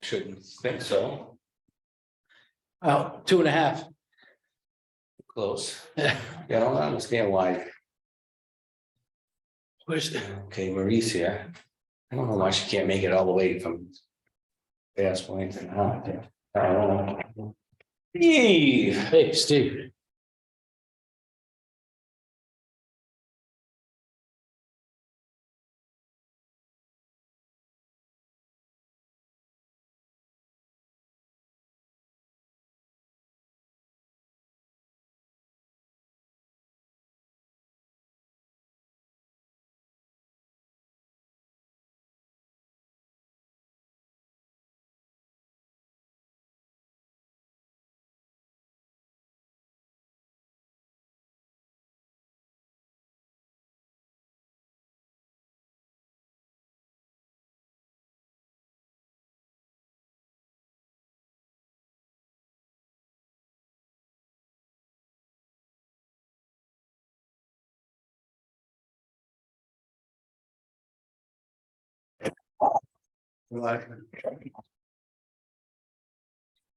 shouldn't think so. Oh, 2.5. Close. Yeah, I don't understand why. Where's the? Okay, Marie's here. I don't know why she can't make it all the way from. Fast point to Nahant. I don't know. Steve. Hey, Steve.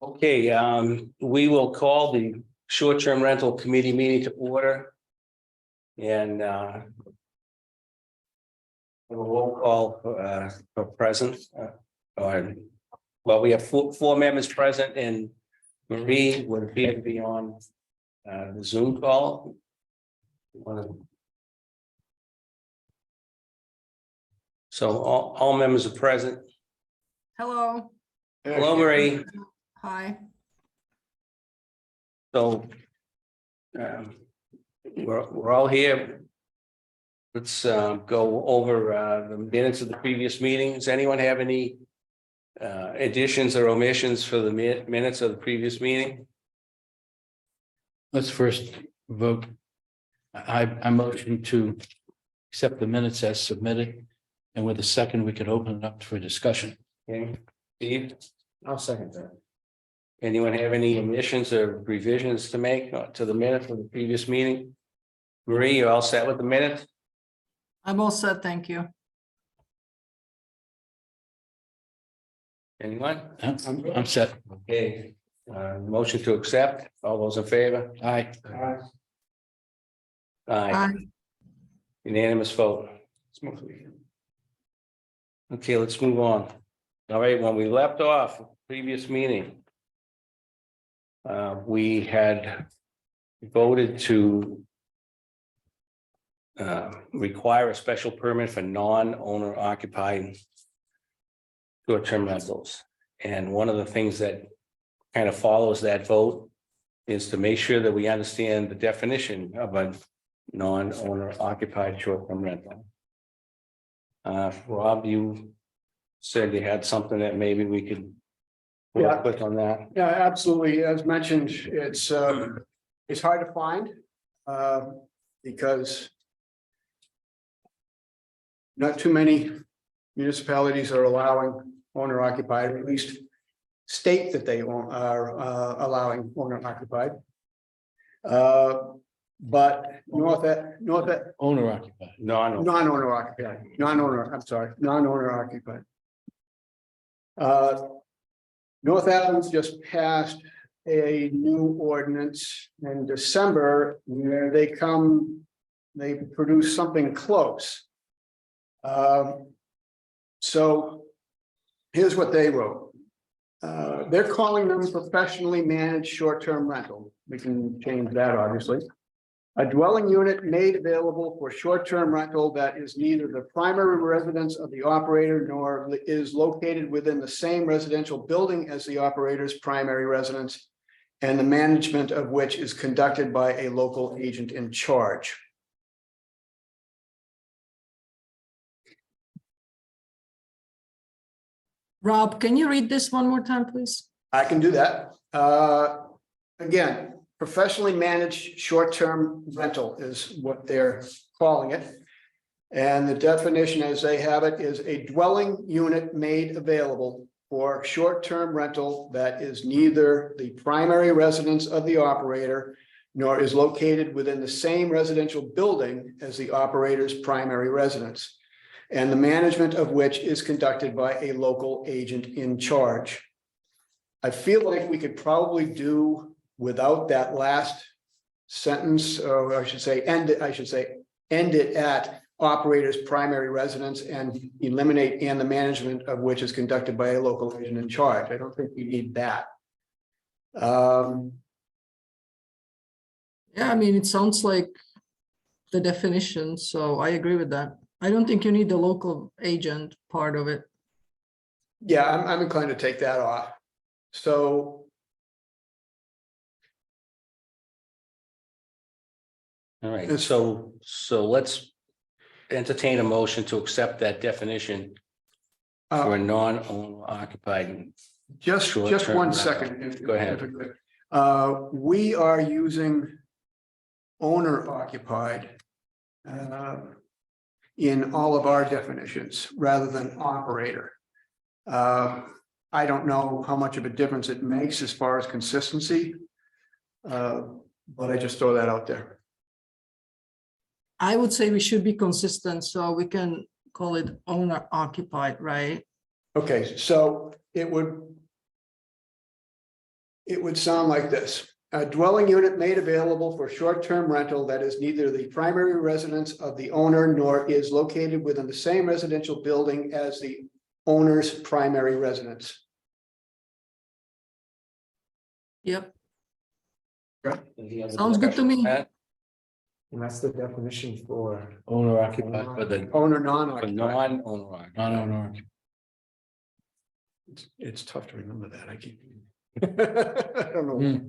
Okay, we will call the short-term rental committee meeting to order. And a roll call for present. Well, we have four members present, and Marie would appear to be on the Zoom call. So all members are present. Hello, Hello, Marie. hi. So we're all here. Let's go over the minutes of the previous meeting. Does anyone have any additions or omissions for the minutes of the previous meeting? Let's first vote. I motion to accept the minutes as submitted. And with a second, we could open it up for discussion. Okay, Steve? I'll second that. Anyone have any omissions or revisions to make to the minutes of the previous meeting? Marie, you all set with the minutes? I'm all set, thank you. Anyone? I'm set. Okay, motion to accept. All those in favor? Aye. Aye. Unanimous vote. Okay, let's move on. All right, when we left off previous meeting, we had voted to require a special permit for non-owner occupied short-term rentals. And one of the things that kind of follows that vote is to make sure that we understand the definition of a non-owner occupied short-term rental. Rob, you said you had something that maybe we could work with on that. Yeah, absolutely. As mentioned, it's hard to find because not too many municipalities are allowing owner occupied, or at least state that they are allowing owner occupied. But north Owner occupied. non-owner occupied, non-owner occupied. North Adams just passed a new ordinance in December where they produce something close. So here's what they wrote. They're calling them professionally managed short-term rental. We can change that, obviously. A dwelling unit made available for short-term rental that is neither the primary residence of the operator nor is located within the same residential building as the operator's primary residence, and the management of which is conducted by a local agent in charge. Rob, can you read this one more time, please? I can do that. Again, professionally managed short-term rental is what they're calling it. And the definition as they have it is a dwelling unit made available for short-term rental that is neither the primary residence of the operator nor is located within the same residential building as the operator's primary residence. and the management of which is conducted by a local agent in charge. I feel like we could probably do without that last sentence, or I should say, end it at operator's primary residence and eliminate and the management of which is conducted by a local agent in charge. I don't think we need that. Yeah, I mean, it sounds like the definition, so I agree with that. I don't think you need the local agent part of it. Yeah, I'm inclined to take that off. So, All right, so let's entertain a motion to accept that definition for a non-owner occupied. just Short-term one rental. second. Go ahead. We are using owner occupied in all of our definitions rather than operator. I don't know how much of a difference it makes as far as consistency. But I just throw that out there. I would say we should be consistent, so we can call it owner occupied, right? Okay, so it would sound like this. A dwelling unit made available for short-term rental that is neither the primary residence of the owner nor is located within the same residential building as the owner's primary residence. Yep, Any other Sounds good to me. discussion on that? And that's the definition for. Owner occupied, For the Owner for non-occupied. non-owner occupied. non-owner occupied. It's tough to remember that. I keep. I don't know. Hmm.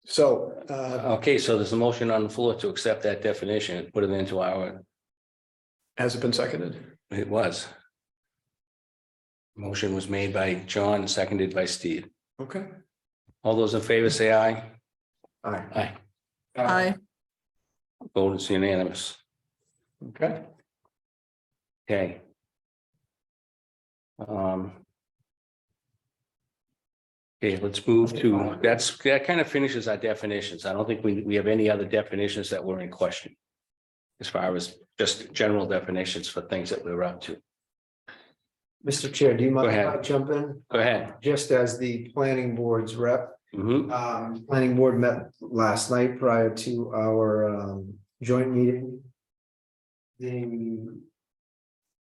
So, Okay, so there's a motion on the floor to accept that definition and put it into our, has it been seconded? it was. Motion was made by John, seconded by Steve. Okay. All those in favor say aye. Aye. Aye. aye. Vote is unanimous. Okay. Okay. Okay, let's move to, that kind of finishes our definitions. I don't think we have any other definitions that were in question. As far as just general definitions for things that we're up to. Mr. Chair, do you mind if ahead. I jump in? Go ahead. Just as the planning board's rep, Mhm. planning board met last night prior to our joint meeting. They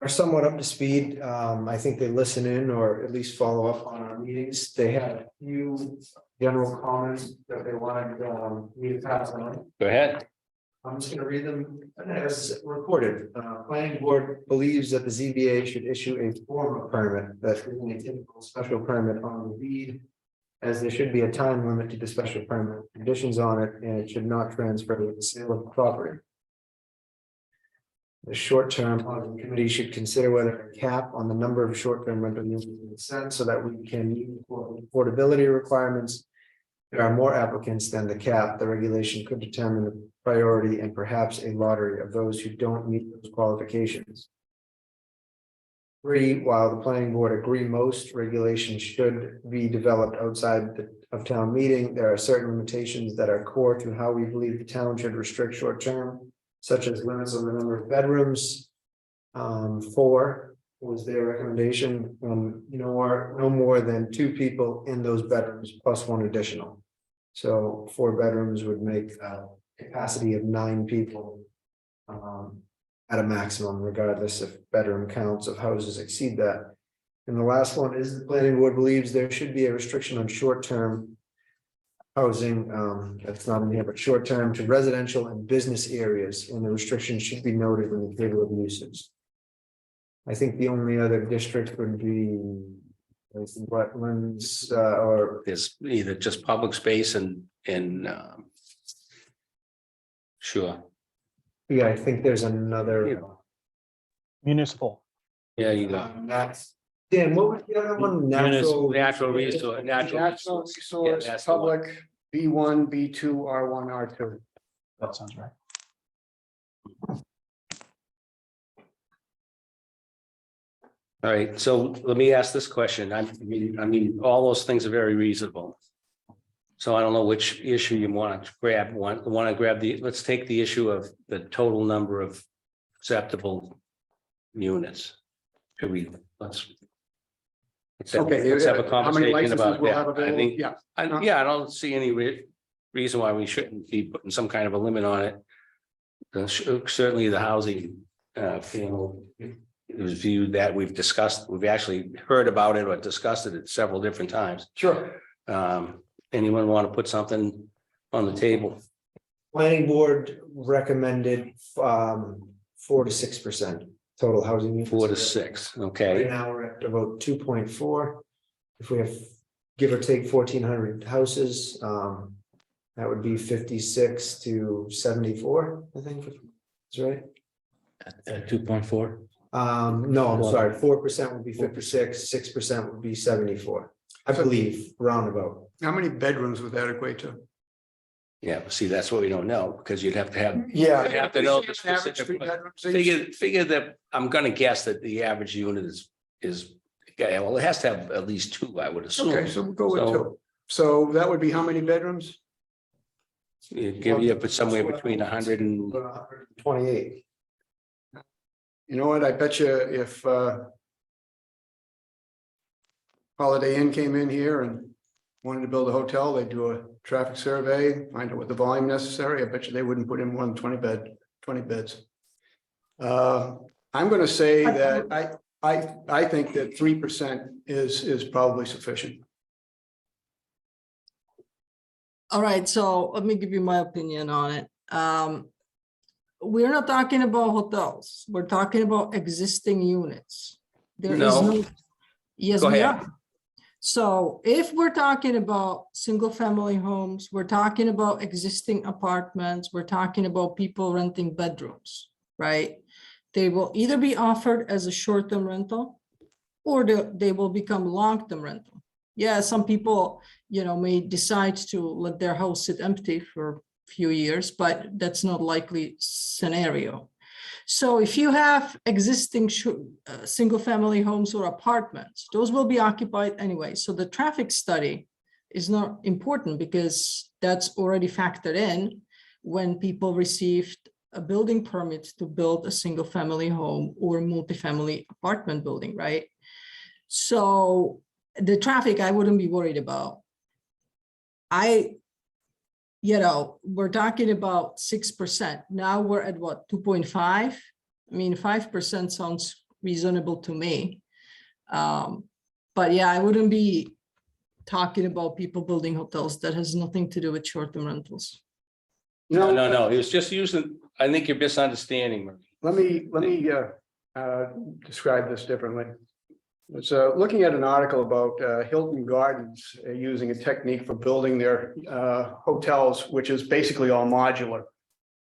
are somewhat up to speed. I think they listen in or at least follow up on our meetings. They had a few general comments that they wanted me to pass on. Go ahead. I'm just gonna read them as reported. Planning board believes that the ZBA should issue a formal permit that isn't a typical special permit on the deed. As there should be a time limit to the special permit conditions on it, and it should not transfer with the sale of the property. The short-term housing committee should consider whether a cap on the number of short-term rental units makes sense so that we can meet affordability requirements. There are more applicants than the cap. The regulation could determine the priority and perhaps a lottery of those who don't meet those qualifications. 3, while the planning board agree most regulations should be developed outside of town meeting, there are certain limitations that are core to how we believe the town should restrict short-term, such as limits on the number of bedrooms. 4 was their recommendation, no more than 2 people in those bedrooms plus 1 additional. So 4 bedrooms would make a capacity of 9 people. At a maximum, regardless if bedroom counts of houses exceed that. And the last one is the planning board believes there should be a restriction on short-term housing, that's not in here, but short-term to residential and business areas, and the restriction should be noted in the table of uses. I think the only other district would be wetlands, or There's either just public space and sure. yeah, I think there's another. Municipal. Yeah, you go. That's, Dan, what was the other one? Natural Natural. resource, natural Natural resource. resource, that's the one. public, B1, B2, R1, R2. That sounds right. All right, so let me ask this question. I mean, all those things are very reasonable. So I don't know which issue you want to grab. Want to grab let's take the issue of the total number of acceptable units. Should we, let's Okay, let's have a how many conversation licenses about we'll that. have I available? think, Yeah, yeah, I don't see any reason why we shouldn't be putting some kind of a limit on it. Certainly the housing, panel was viewed that we've discussed, we've actually heard about it or discussed it at several different times. sure. Anyone want to put something on the table? Planning board recommended 4 to 6% total housing units. 4 to 6, Right okay, now, we're at about 2.4. If we have, give or take 1,400 houses, that would be 56 to 74, I think. That's right. At 2.4. No, I'm sorry, 4% would be 56, 6% would be 74. I believe, roundabout. How many bedrooms would that equate to? yeah, but see, that's what we don't know, because you'd have to have, Yeah. you have to know the Average specific. 3 bedrooms each? Figure that, I'm gonna guess that the average unit is, yeah, well, it has to have at least 2, I would assume. Okay, so we'll go with So- 2. So that would be how many bedrooms? It'd give you somewhere between 100 and, 28. You know what, I bet you if Holiday Inn came in here and wanted to build a hotel, they'd do a traffic survey, find out what the volume necessary. I bet you they wouldn't put in more than 20 beds. I'm gonna say that I think that 3% is probably sufficient. All right, so let me give you my opinion on it. We're not talking about hotels. We're talking about existing units. There is No. Yes, Go we ahead. are. So if we're talking about single-family homes, we're talking about existing apartments, we're talking about people renting bedrooms, right? They will either be offered as a short-term rental or they will become long-term rental. Yeah, some people, may decide to let their house sit empty for a few years, but that's not likely scenario. So if you have existing single-family homes or apartments, those will be occupied anyway. So the traffic study is not important because that's already factored in when people received a building permit to build a single-family home or a multifamily apartment building, right? So the traffic, I wouldn't be worried about. We're talking about 6%. Now we're at what, 2.5? I mean, 5% sounds reasonable to me. But yeah, I wouldn't be talking about people building hotels. That has nothing to do with short-term rentals. no, he was just using, I think you're misunderstanding, Marie. Let me describe this differently. I was looking at an article about Hilton Gardens using a technique for building their hotels, which is basically all modular.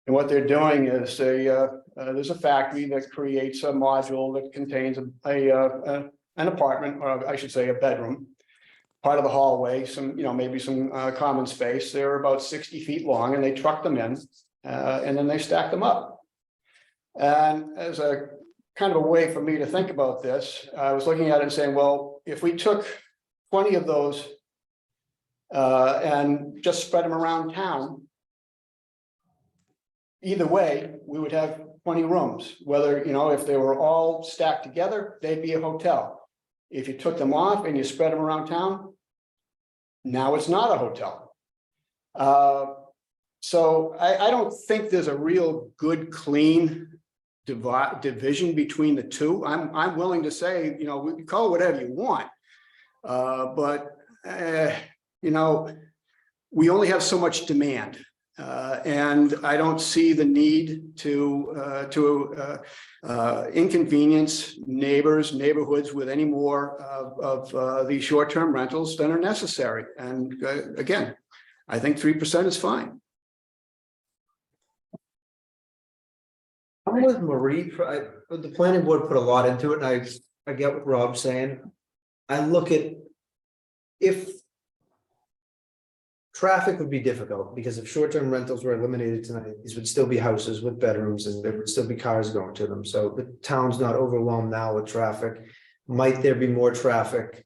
And what they're doing is there's a factory that creates a module that contains an apartment, or I should say a bedroom, part of the hallway, some, maybe some common space. They're about 60 feet long and they truck them in and then they stack them up. And as a kind of a way for me to think about this, I was looking at it and saying, well, if we took 20 of those and just spread them around town, either way, we would have 20 rooms, whether, if they were all stacked together, they'd be a hotel. If you took them off and you spread them around town, now it's not a hotel. So I don't think there's a real good, clean division between the two. I'm willing to say, we can call it whatever you want. But we only have so much demand. And I don't see the need to inconvenience neighborhoods with any more of these short-term rentals than are necessary. And again, I think 3% is fine. I'm with Marie. The planning board put a lot into it, and I get what Rob's saying. I look at if traffic would be difficult, because if short-term rentals were eliminated tonight, these would still be houses with bedrooms and there would still be cars going to them. So the town's not overwhelmed now with traffic. Might there be more traffic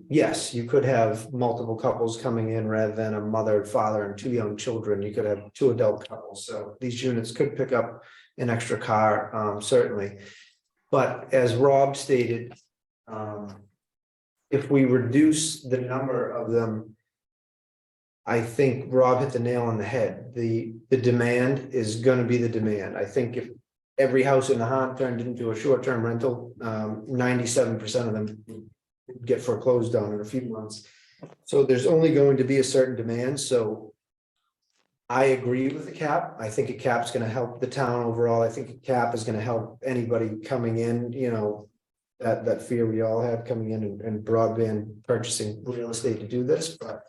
Yes, you could have multiple couples coming in rather than a mother, father, and two young children. You could have two adult couples. So these units could pick up an extra car, certainly. But as Rob stated, if we reduce the number of them, I think Rob hit the nail on the head. The demand is gonna be the demand. I think if every house in the Nahant turned into a short-term rental, 97% of them would get foreclosed on in a few months. So there's only going to be a certain demand, so I agree with the cap. I think a cap's gonna help the town overall. I think a cap is gonna help anybody coming in, you know, that fear we all had coming in and broadband purchasing real estate to do this, but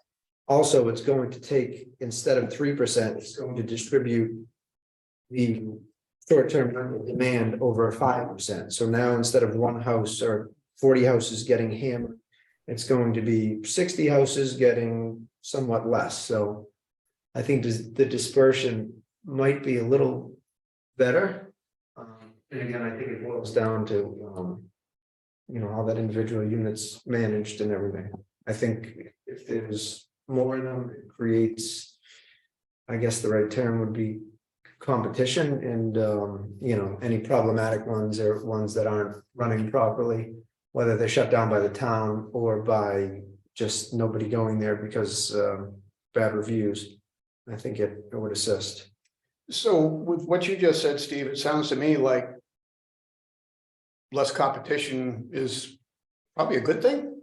also it's going to take, instead of 3%, it's going to distribute the short-term rental demand over 5%. So now instead of one house or 40 houses getting hammered, it's going to be 60 houses getting somewhat less. So I think the dispersion might be a little better. And again, I think it boils down to, you know, how that individual unit's managed and everything. I think if there's more of them, it creates, I guess the right term would be competition, and you know, any problematic ones or ones that aren't running properly, whether they're shut down by the town or by just nobody going there because bad reviews. I think it would assist. So with what you just said, Steve, it sounds to me like less competition is probably a good thing.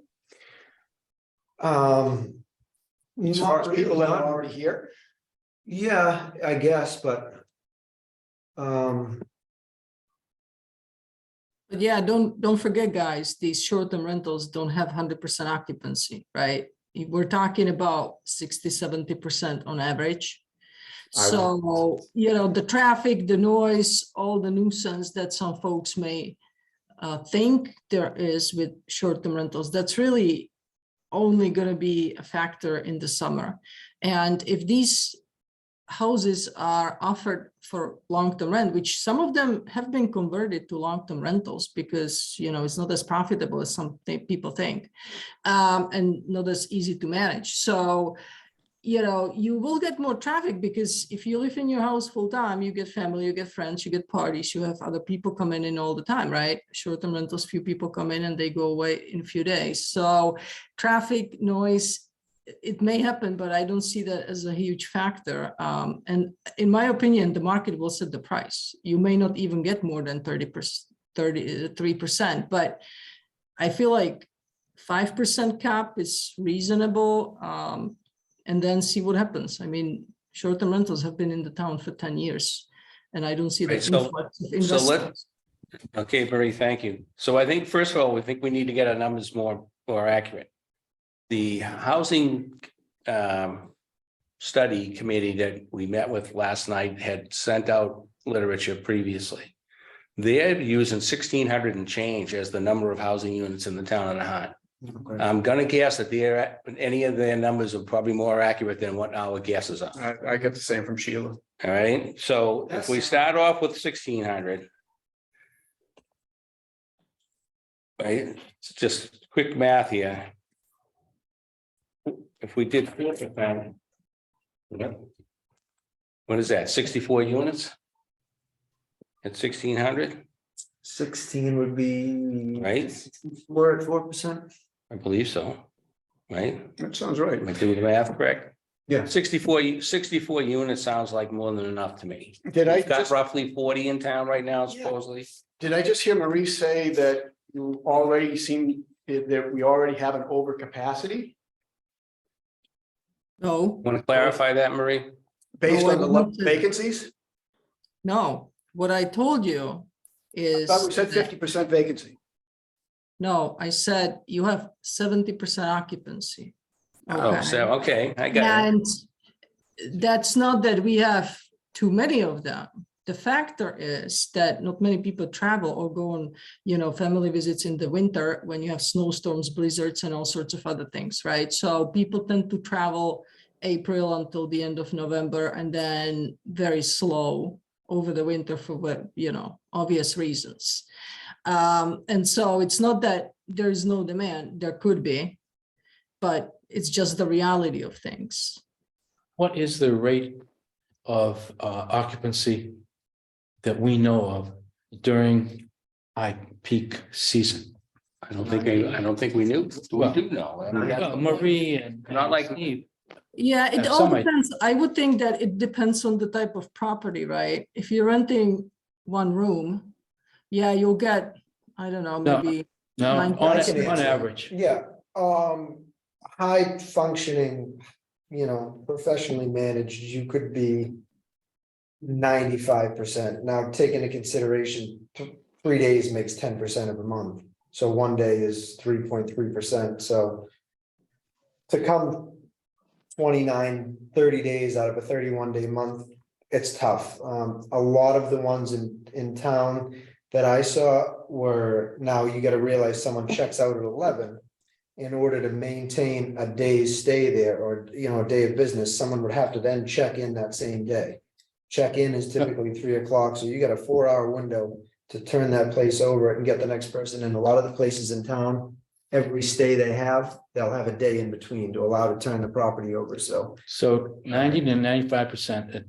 As far as people that are already here. Yeah, I guess, but But yeah, don't forget, guys, these short-term rentals don't have 100% occupancy, right? We're talking about 60-70% on average. So, you know, the traffic, the noise, all the nuisance that some folks may think there is with short-term rentals, that's really only going to be a factor in the summer. And if these houses are offered for long-term rent, which some of them have been converted to long-term rentals because, you know, it's not as profitable as some people think, and not as easy to manage. So, you know, you will get more traffic because if you live in your house full time, you get family, you get friends, you get parties, you have other people coming in all the time, right? Short-term rentals, few people come in and they go away in a few days. So traffic, noise, it may happen, but I don't see that as a huge factor. And in my opinion, the market will set the price. You may not even get more than 33%, but I feel like 5% cap is reasonable. And then see what happens. I mean, short-term rentals have been in the town for 10 years, and I don't see the Right, so- influx of so investors. Okay, Marie, thank you. So I think, first of all, we think we need to get our numbers more accurate. The housing study committee that we met with last night had sent out literature previously. They're using 1,600 and change as the number of housing units in the town of Nahant. I'm gonna guess that any of their numbers are probably more accurate than what our guesses are. I get the same from Sheila. All right, so if we start off with 1,600. Right, it's just quick math here. If we did 4%. What is that, 64 units? At 1,600, 16 would be right? We're at 4%. I believe so, right? That sounds right. Am I doing the math correct? Yeah. 64 units sounds like more than enough to me. Did I We've got just, roughly 40 in town right now, Yeah. supposedly. did I just hear Marie say that you already seem that we already have an overcapacity No, Want to clarify that, Marie? based No, I on the don't think- vacancies? no, what I told you I is. thought we said that- 50% vacancy. No, I said you have 70% occupancy. Oh, so, okay, I got it. And that's not that we have too many of them. The factor is that not many people travel or go on, you know, family visits in the winter when you have snowstorms, blizzards, and all sorts of other things, right? So people tend to travel April until the end of November and then very slow over the winter for what, you know, obvious reasons. And so it's not that there is no demand, there could be, but it's just the reality of things. What is the rate of occupancy that we know of during high peak season? I don't think we knew. We Well, do know. I mean, that's- Marie and. Not like- Steve, Yeah, it Yeah, all some might- depends. I would think that it depends on the type of property, right? If you're renting one room, yeah, you'll get, I don't know, No. maybe No, Nine on, thousand. on average, Yeah, high functioning, professionally managed, you could be 95%. Now, take into consideration, 3 days makes 10% of a month. So one day is 3.3%. So to come 29, 30 days out of a 31-day month, it's tough. A lot of the ones in town that I saw were, now you gotta realize someone checks out at 11. In order to maintain a day's stay there, or, a day of business, someone would have to then check in that same day. Check-in is typically 3 o'clock, so you got a 4-hour window to turn that place over and get the next person in. A lot of the places in town, every stay they have, they'll have a day in between to allow to turn the property over, so. so 90 to 95%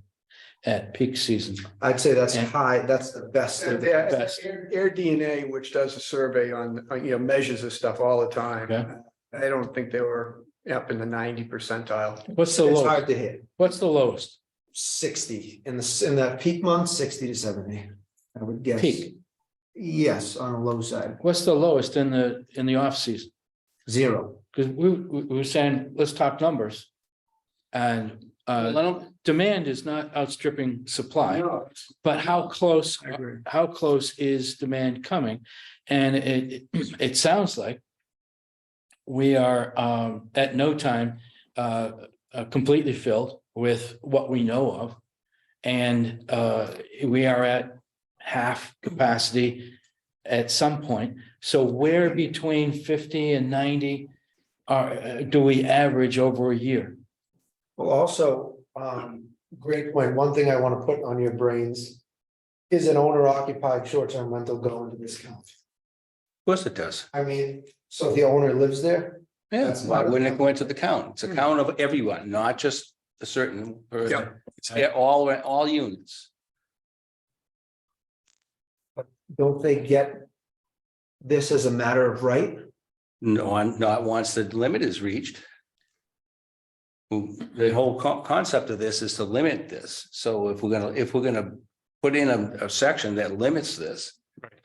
at peak season. I'd say that's And- high, that's the best of the Yeah, best. Air DNA, which does a survey on, measures this stuff all the time. Okay. I don't think they were up in the 90 percentile. What's the It's lowest? hard to hit. What's the lowest? 60 in the peak months, 60 to 70. I would guess. Peak. Yes, on the low side, What's the lowest in the off season? 0. Because we were saying, let's talk numbers. And Well, I don't, demand is not outstripping supply, No, but how close, I agree. how close is demand coming? And it sounds like we are at no time completely filled with what we know of. And we are at half capacity at some point. So where between 50 and 90 do we average over a year? Well, also, great point. One thing I want to put on your brains is an owner occupied short-term rental go into this count. of course it does. I mean, so if the owner lives there, Yeah, That's why part of wouldn't the- it go into the count? It's a count of everyone, not just a certain person. Yeah. It's all units. don't they get this as a matter of right? No, not once the limit is reached. The whole concept of this is to limit this. So if we're gonna put in a section that limits this,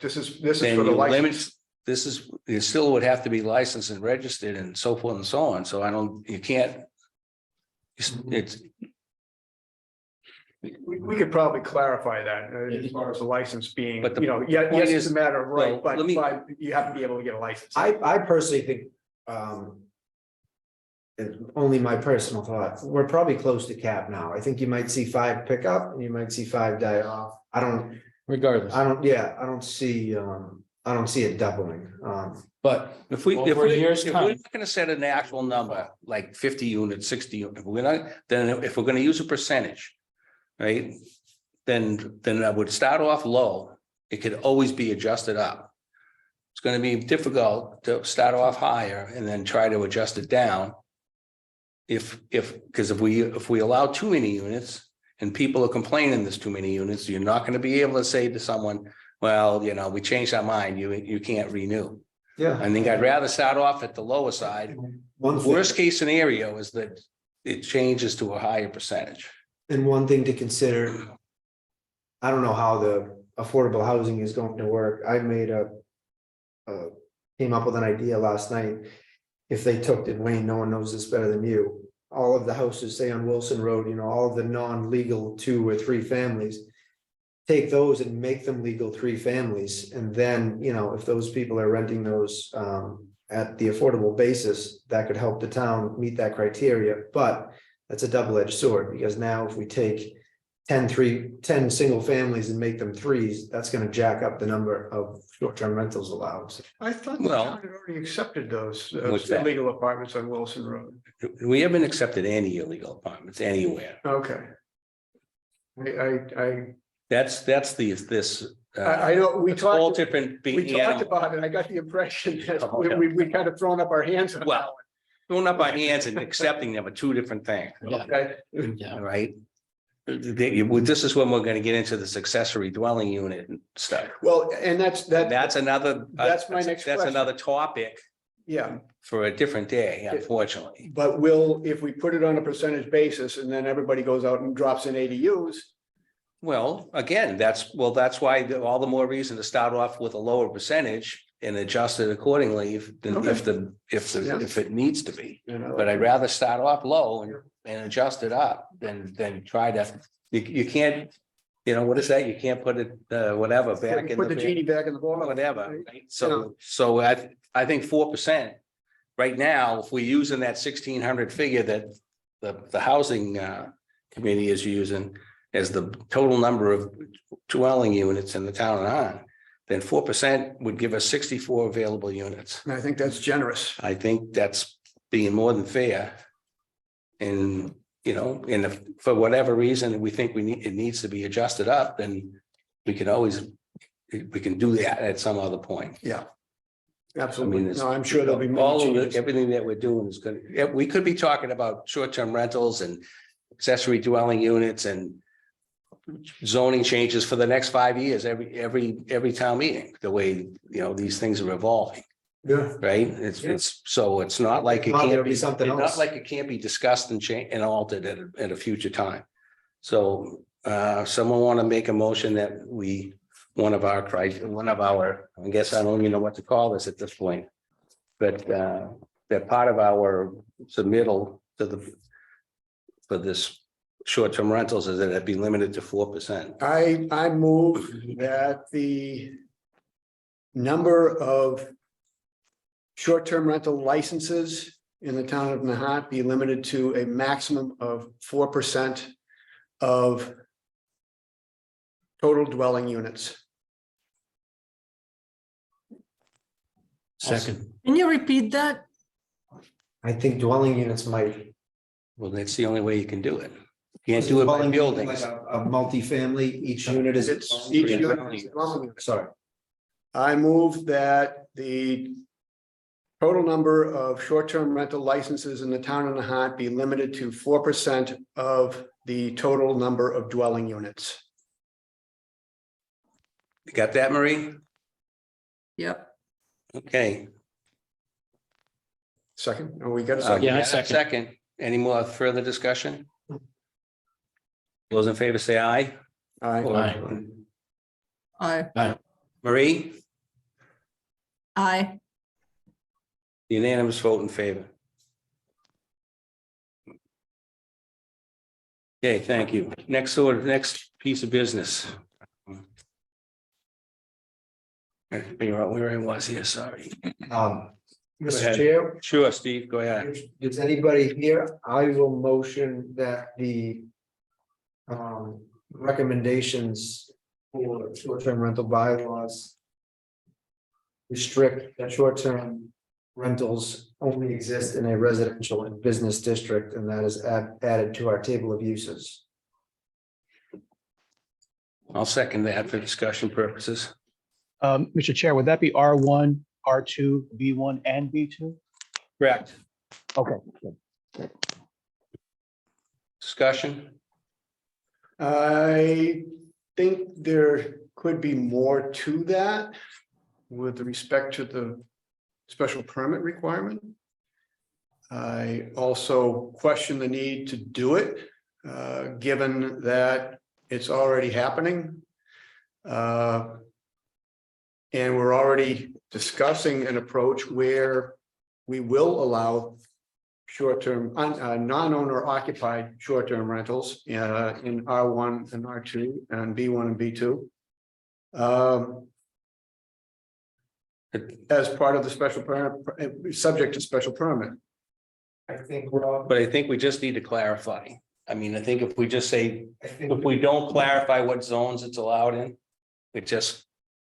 This is then for the you license. limit, this is, it still would have to be licensed and registered and so forth and so on. So you can't. It's, We could probably clarify that as far as the license being, But the yes, point it's is- a matter of right, well, but let me- you have to be able to get a license. I personally think, it's only my personal thought, we're probably close to cap now. I think you might see 5 pick up and you might see 5 die off. I don't see it doubling. But if we, Over a year's if time. we're not gonna set an actual number, like 50 units, 60, if we're not, then if we're gonna use a percentage. Right, then I would start off low. It could always be adjusted up. It's gonna be difficult to start off higher and then try to adjust it down. Because if we allow too many units and people are complaining there's too many units, you're not gonna be able to say to someone, well, we changed our mind, you can't renew. Yeah. I think I'd rather start off at the lower side. One thing, Worst case scenario is that it changes to a higher percentage. and one thing to consider. I don't know how the affordable housing is going to work. I came up with an idea last night. If they took it, Wayne, no one knows this better than you. All of the houses, say on Wilson Road, all of the non-legal 2 or 3 families. Take those and make them legal 3 families, and then, if those people are renting those at the affordable basis, that could help the town meet that criteria, but that's a double-edged sword, because now if we take 10 single families and make them 3s, that's gonna jack up the number of short-term rentals allowed. I thought the Well- town had already accepted those What's that? illegal apartments on Wilson Road. We haven't accepted any illegal apartments anywhere. Okay. I That's this I know, we It's a whole talked, different. we talked about it. I got the impression that we kind of thrown up our hands on that Well, throwing up our hands and accepting them are two different things, one. Yeah, Okay, yeah. right? This is when we're gonna get into this accessory dwelling unit and stuff. well, and That's another. That's my next That's question. another topic yeah, for a different day, unfortunately. but if we put it on a percentage basis and then everybody goes out and drops in ADUs, Well, again, that's why all the more reason to start off with a lower percentage and adjust it accordingly if Yeah. if it needs to be. you know. But I'd rather start off low and adjust it up than try to, you can't, what is that? You can't put it, whatever, back in Put the genie back in the bottle. whatever. Right? So I think 4% right now, if we're using that 1,600 figure that the housing committee is using as the total number of dwelling units in the town of Nahant, then 4% would give us 64 available units. I think that's generous. I think that's being more than fair. And, and if for whatever reason we think it needs to be adjusted up, then we can do that at some other point. Yeah. I Absolutely. mean, No, I'm sure there'll be many all of changes. everything that we're doing is good. We could be talking about short-term rentals and accessory dwelling units and zoning changes for the next 5 years, every town meeting, the way, these things are evolving, Yeah. right? It's not like it Well, can't there'll be be something it's not else. like it can't be discussed and changed and altered at a future time. So someone want to make a motion that one of our, I guess I don't even know what to call this at this point. But that part of our submittal for this short-term rentals is that it be limited to 4%. I move that the number of short-term rental licenses in the town of Nahant be limited to a maximum of 4% of total dwelling units. Second, Can you repeat that? I think dwelling units might. Well, that's the only way you can do it. You can't do it by Dwelling unit, buildings. like a multifamily, each unit is. It's each unit is a dwelling unit. Sorry, I move that the total number of short-term rental licenses in the town of Nahant be limited to 4% of the total number of dwelling units. You got that, Marie? Yep. Okay. Second, and we got a second. Yeah, I Second. second. Any more further discussion? Those in favor say aye. Aye. Aye. Marie, Aye. unanimous vote in favor. Okay, thank you. Next piece of business. Figure out where I was here, sorry. Mr. ahead. Chair, Sure, Steve, go ahead. if there's anybody here, I will motion that the. Recommendations for short-term rental bylaws. Restrict that short-term rentals only exist in a residential and business district, and that is added to our table of uses. I'll second that for discussion purposes. Mr. Chair, would that be R1, R2, B1, and B2? Correct. Okay. Discussion? I think there could be more to that with respect to the special permit requirement. I also question the need to do it, given that it's already happening. And we're already discussing an approach where we will allow short-term, non-owner occupied short-term rentals in R1 and R2 and B1 and B2. As part of the special permit, subject to special permit. I think we're all. But I think we just need to clarify. I mean, I think if we just say, I think if we don't clarify what zones it's allowed in, it just,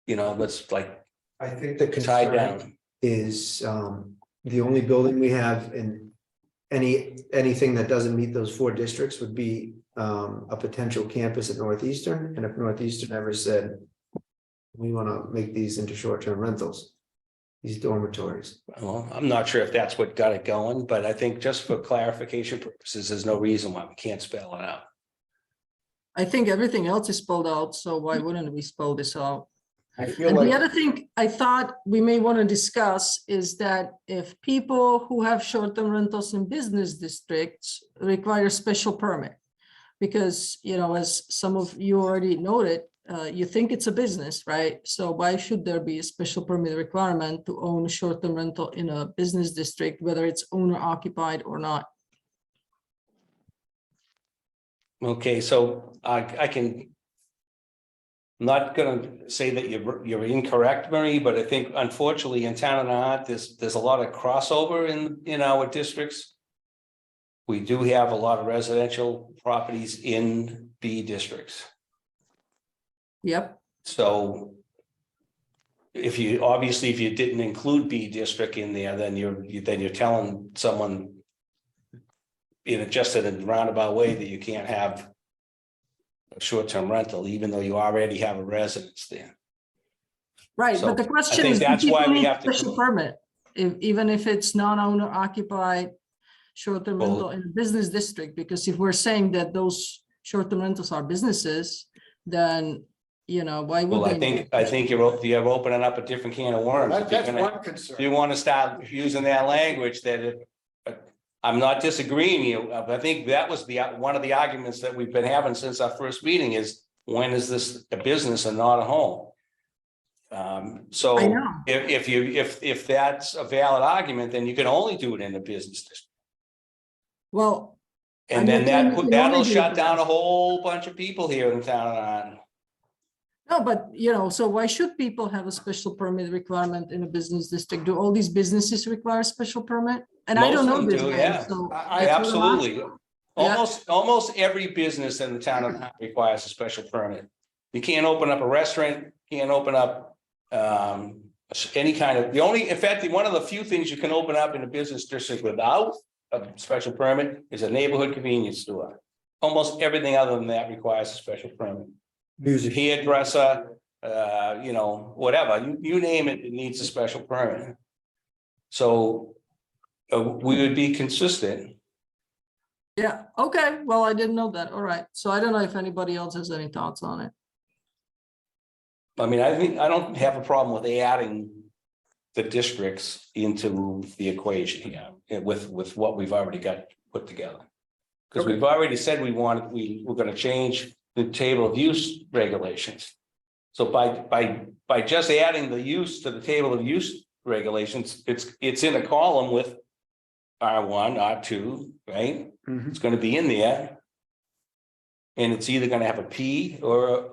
let's like I think the tie concern down. is the only building we have in anything that doesn't meet those 4 districts would be a potential campus at Northeastern. And if Northeastern ever said, We want to make these into short-term rentals, these dormitories. Well, I'm not sure if that's what got it going, but I think just for clarification purposes, there's no reason why we can't spell it out. I think everything else is spelled out, so why wouldn't we spell this out? I feel And the like, other thing I thought we may want to discuss is that if people who have short-term rentals in business districts require special permit. Because, you know, as some of you already noted, you think it's a business, right? So why should there be a special permit requirement to own a short-term rental in a business district, whether it's owner occupied or not? Okay, so I can. I'm not gonna say that you're incorrect, Marie, but I think unfortunately in town of Nahant, there's a lot of crossover in our districts. We do have a lot of residential properties in B districts. Yep, So if you, obviously, if you didn't include B district in there, then you're telling someone just in a roundabout way that you can't have a short-term rental, even though you already have a residence there. right, So, but the I question think is, do that's why people we need have to special permit? Even if it's non-owner occupied short-term Well- rental in a business district, because if we're saying that those short-term rentals are businesses, then, you know, why would Well, they? I think you're opening up a different can of worms. If you're That's gonna- one concern. If you want to start using that language that I'm not disagreeing you, I think that was one of the arguments that we've been having since our first meeting is, when is this a business and not a home? So I know. if that's a valid argument, then you can only do it in a business district. Well, And I'm then not saying you can that'll only do shut it. down a whole bunch of people here in town. no, but you know, so why should people have a special permit requirement in a business district? Do all these businesses require a special permit? And I don't Most of know them this, do, man, yeah. so. I that's what I'm Absolutely. Yeah. Almost every business in the town of Nahant requires a special permit. You can't open up a restaurant, can't open up any kind of, in fact, one of the few things you can open up in a business district without a special permit is a neighborhood convenience store. Almost everything other than that requires a special permit. music, Hairdresser, whatever, you name it, it needs a special permit. So we would be consistent. Yeah, okay, well, I didn't know that. All right, so I don't know if anybody else has any thoughts on it. I mean, I don't have a problem with adding the districts into the equation here with what we've already got put together. Because we've already said we're gonna change the table of use regulations. So by just adding the use to the table of use regulations, it's in a column with R1, R2, right? Mhm. It's gonna be in there. And it's either gonna have a P or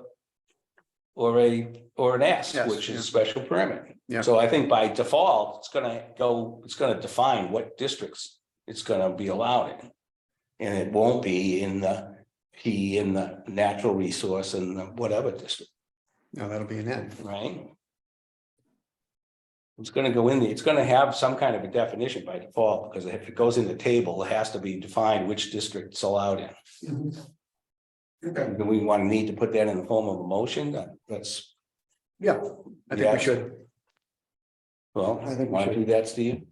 an S, Yes, which is yeah. a special permit. Yeah. So I think by default, it's gonna define what districts it's gonna be allowed in. And it won't be in the P, in the natural resource and the whatever district, No, that'll be an end. right? It's gonna go in there, it's gonna have some kind of a definition by default, because if it goes in the table, it has to be defined which district it's allowed in. Okay, Do we need to put that in the form of a motion? That's, yeah, I think Yeah. we should. well, I think we want to should. do that, Steve?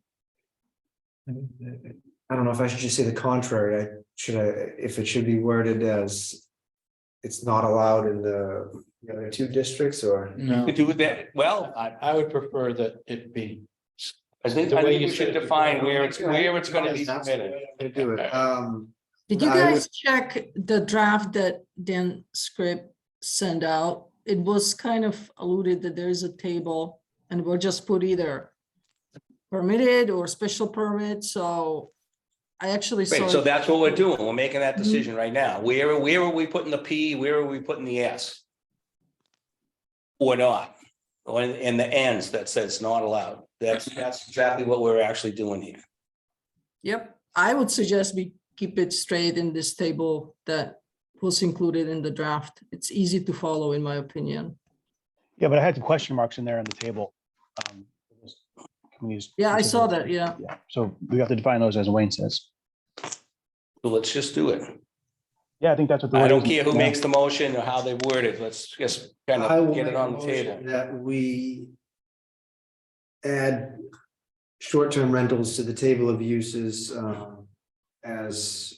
I don't know if I should just say the contrary, if it should be worded as. It's not allowed in the other two districts, or, No, Could do that, well, I would prefer that it be. I think The way we you should said it define before. where it's gonna be permitted. to do it, Did you I would- guys check the draft that Dan Script sent out? It was kind of alluded that there is a table and we'll just put either permitted or special permit, so I actually saw. Right, so it. that's what we're doing, we're making that Mhm. decision right now, where are we putting the P, where are we putting the S? Or not, or in the ends that says not allowed, that's exactly what we're actually doing here. Yep, I would suggest we keep it straight in this table that was included in the draft. It's easy to follow, in my opinion. Yeah, but I had the question marks in there on the table. Can we use- Yeah, I saw that, yeah. Yeah, so we have to define those as Wayne says. So let's just do it. Yeah, I think that's what the. I word don't is care who now. makes the motion or how they word it. Let's just kind I of will get it make a on the table. motion that we add short-term rentals to the table of uses as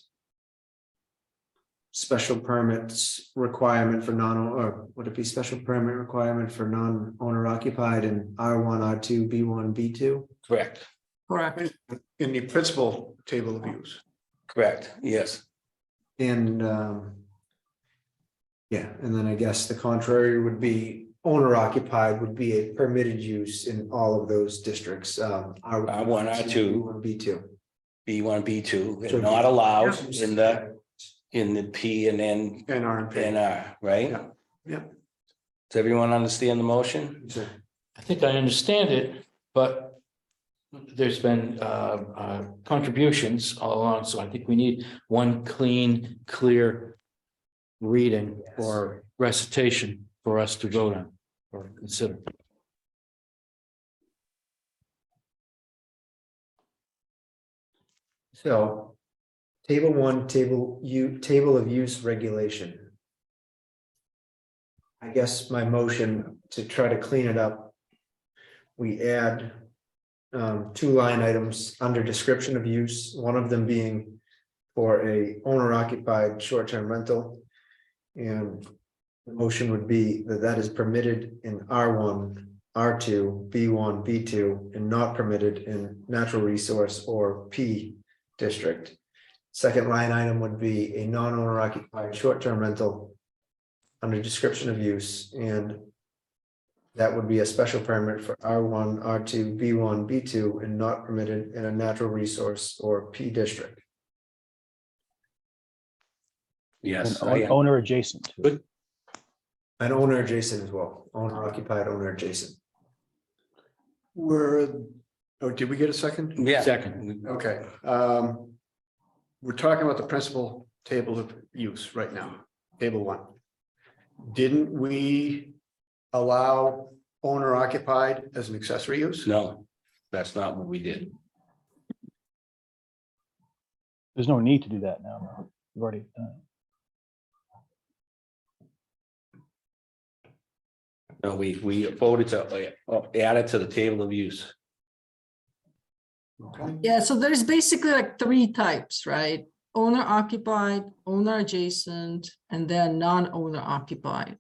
special permits requirement for or would it be special permit requirement for non-owner occupied in R1, R2, B1, B2? Correct, Correct. In the principal table of use. correct, yes. And yeah, and then I guess the contrary would be owner occupied would be a permitted use in all of those districts. R1, R1, B1, B2. B1, B2, So- and not allowed in the P and N And R and P. and R, right? Yeah, yeah. Does everyone understand the motion? I think I understand it, but there's been contributions all along, so I think we need one clean, clear reading or recitation for us to vote on or consider. So, table 1, table of use regulation. I guess my motion to try to clean it up. We add 2 line items under description of use, one of them being for a owner occupied short-term rental. And the motion would be that that is permitted in R1, R2, B1, B2, and not permitted in natural resource or P district. Second line item would be a non-owner occupied short-term rental under description of use, and that would be a special permit for R1, R2, B1, B2, and not permitted in a natural resource or P district. Yes, And owner adjacent. An owner adjacent as well, owner occupied, owner adjacent. Did we get a second? yeah. Second. Okay, we're talking about the principal table of use right now, table 1. Didn't we allow owner occupied as an accessory use? No, that's not what we did. There's no need to do that now. though. We've already done it. No, we voted to add it to the table of use. Okay. Yeah, so there's basically like 3 types, right? Owner occupied, owner adjacent, and then non-owner occupied.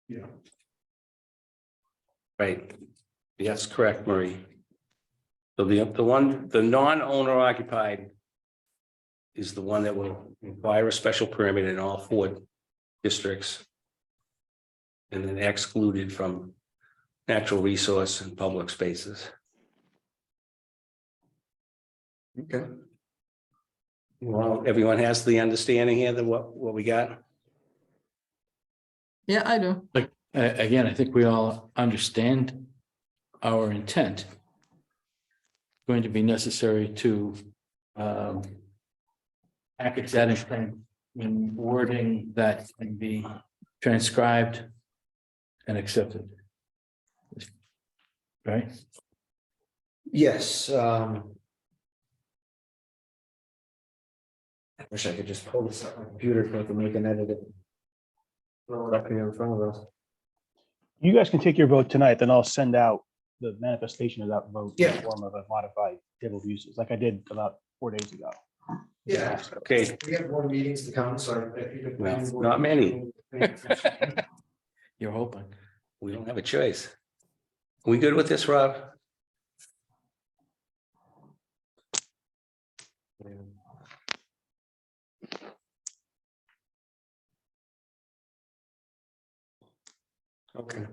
Yeah. Right. Yes, correct, Marie. So the non-owner occupied is the one that will require a special permit in all 4 districts. And then excluded from natural resource and public spaces. Okay. Well, everyone has the understanding here that what we got? Yeah, I do. Again, I think we all understand our intent. Going to be necessary to package that in wording that can be transcribed and accepted. Right? Yes. I wish I could just pull this up on my computer so I can make an edit. Throw it up here in front of us. You guys can take your vote tonight, then I'll send out the manifestation of that vote in the Yeah. form of a modified table of uses, like I did about 4 days ago. Yeah. Okay, We have more meetings to come, so if you could. Well, not many. You're hoping. we don't have a choice. We good with this, Rob? Okay,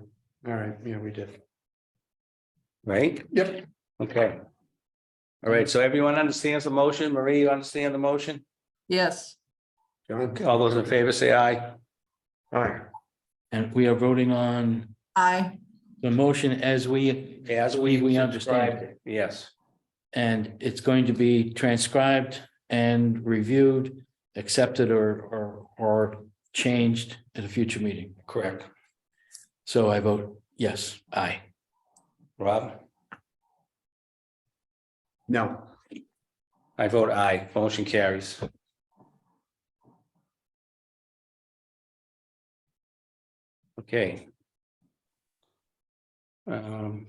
all right, yeah, we did. Right? Yep. Okay. All right, so everyone understands the motion? Marie, you understand the motion? Yes. John? All those in favor say aye. All right, And we are voting on I, the motion as we understand described it. it. Yes, And it's going to be transcribed and reviewed, accepted or changed at a future meeting. correct. So I vote yes, aye. Rob? no, I vote aye. Motion carries. Okay. So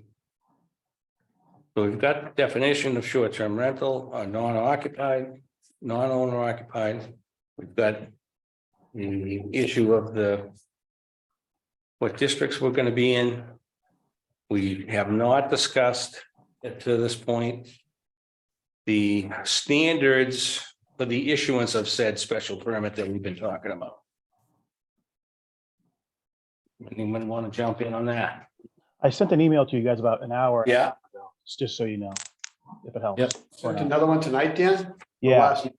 we've got definition of short-term rental, non-occupied, non-owner occupied. We've got the issue of what districts we're going to be in. We have not discussed to this point the standards for the issuance of said special permit that we've been talking about. Anyone want to jump in on that? I sent an email to you guys about an hour. Yeah. ago, just so you know, if it helps. Yep. or not. Another one tonight, Dan? Or Yeah, last-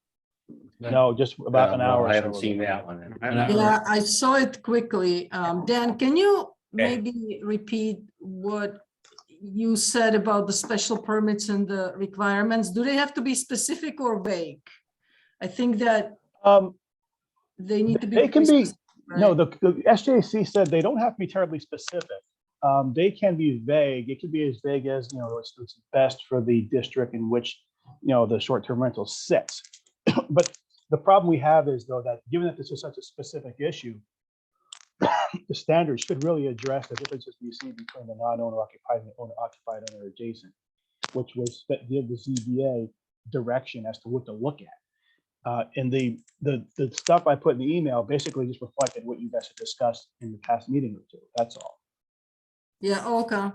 no, just about an hour. or I haven't so seen ago. that one. Yeah, I saw it quickly. Dan, can you Okay. maybe repeat what you said about the special permits and the requirements? Do they have to be specific or vague? I think that they need to be. They can be, pretty specific, no, right? the SJC said they don't have to be terribly specific. They can be vague. It could be as vague as, it's best for the district in which, the short-term rental sits. But the problem we have is though, that given that this is such a specific issue, the standards should really address the differences we see between the non-owner occupied and the owner occupied owner adjacent, which was that give the ZBA direction as to what to look at. And the stuff I put in the email basically just reflected what you guys have discussed in the past meeting or two. That's all. Yeah, okay. All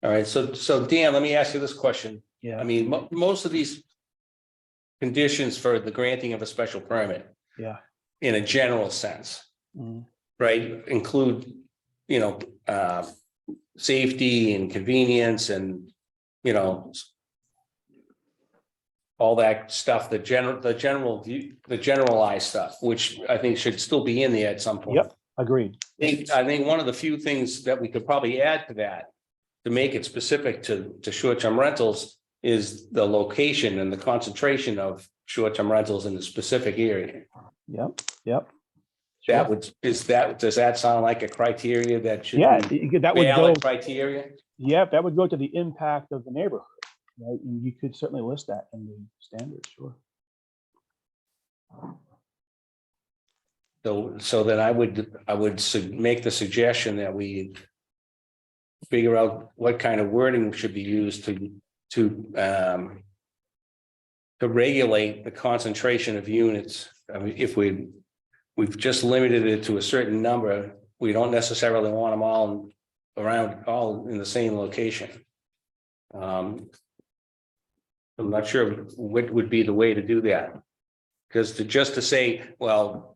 right, so Dan, let me ask you this question. Yeah. I mean, most of these conditions for the granting of a special permit, Yeah. in a general sense, Mhm. right, include, safety and convenience and, all that stuff, the generalized stuff, which I think should still be in there at some point. Yep. Agreed. I think one of the few things that we could probably add to that, to make it specific to short-term rentals, is the location and the concentration of short-term rentals in the specific area. Yep. Yep. Does that sound like a criteria that should Yeah, be that would go. valid criteria? Yeah, that would go to the impact of the neighborhood, right? And you could certainly list that in the standards, sure. So then I would make the suggestion that we figure out what kind of wording should be used to regulate the concentration of units. I mean, if we've just limited it to a certain number, we don't necessarily want them all in the same location. I'm not sure what would be the way to do that. Because just to say, well,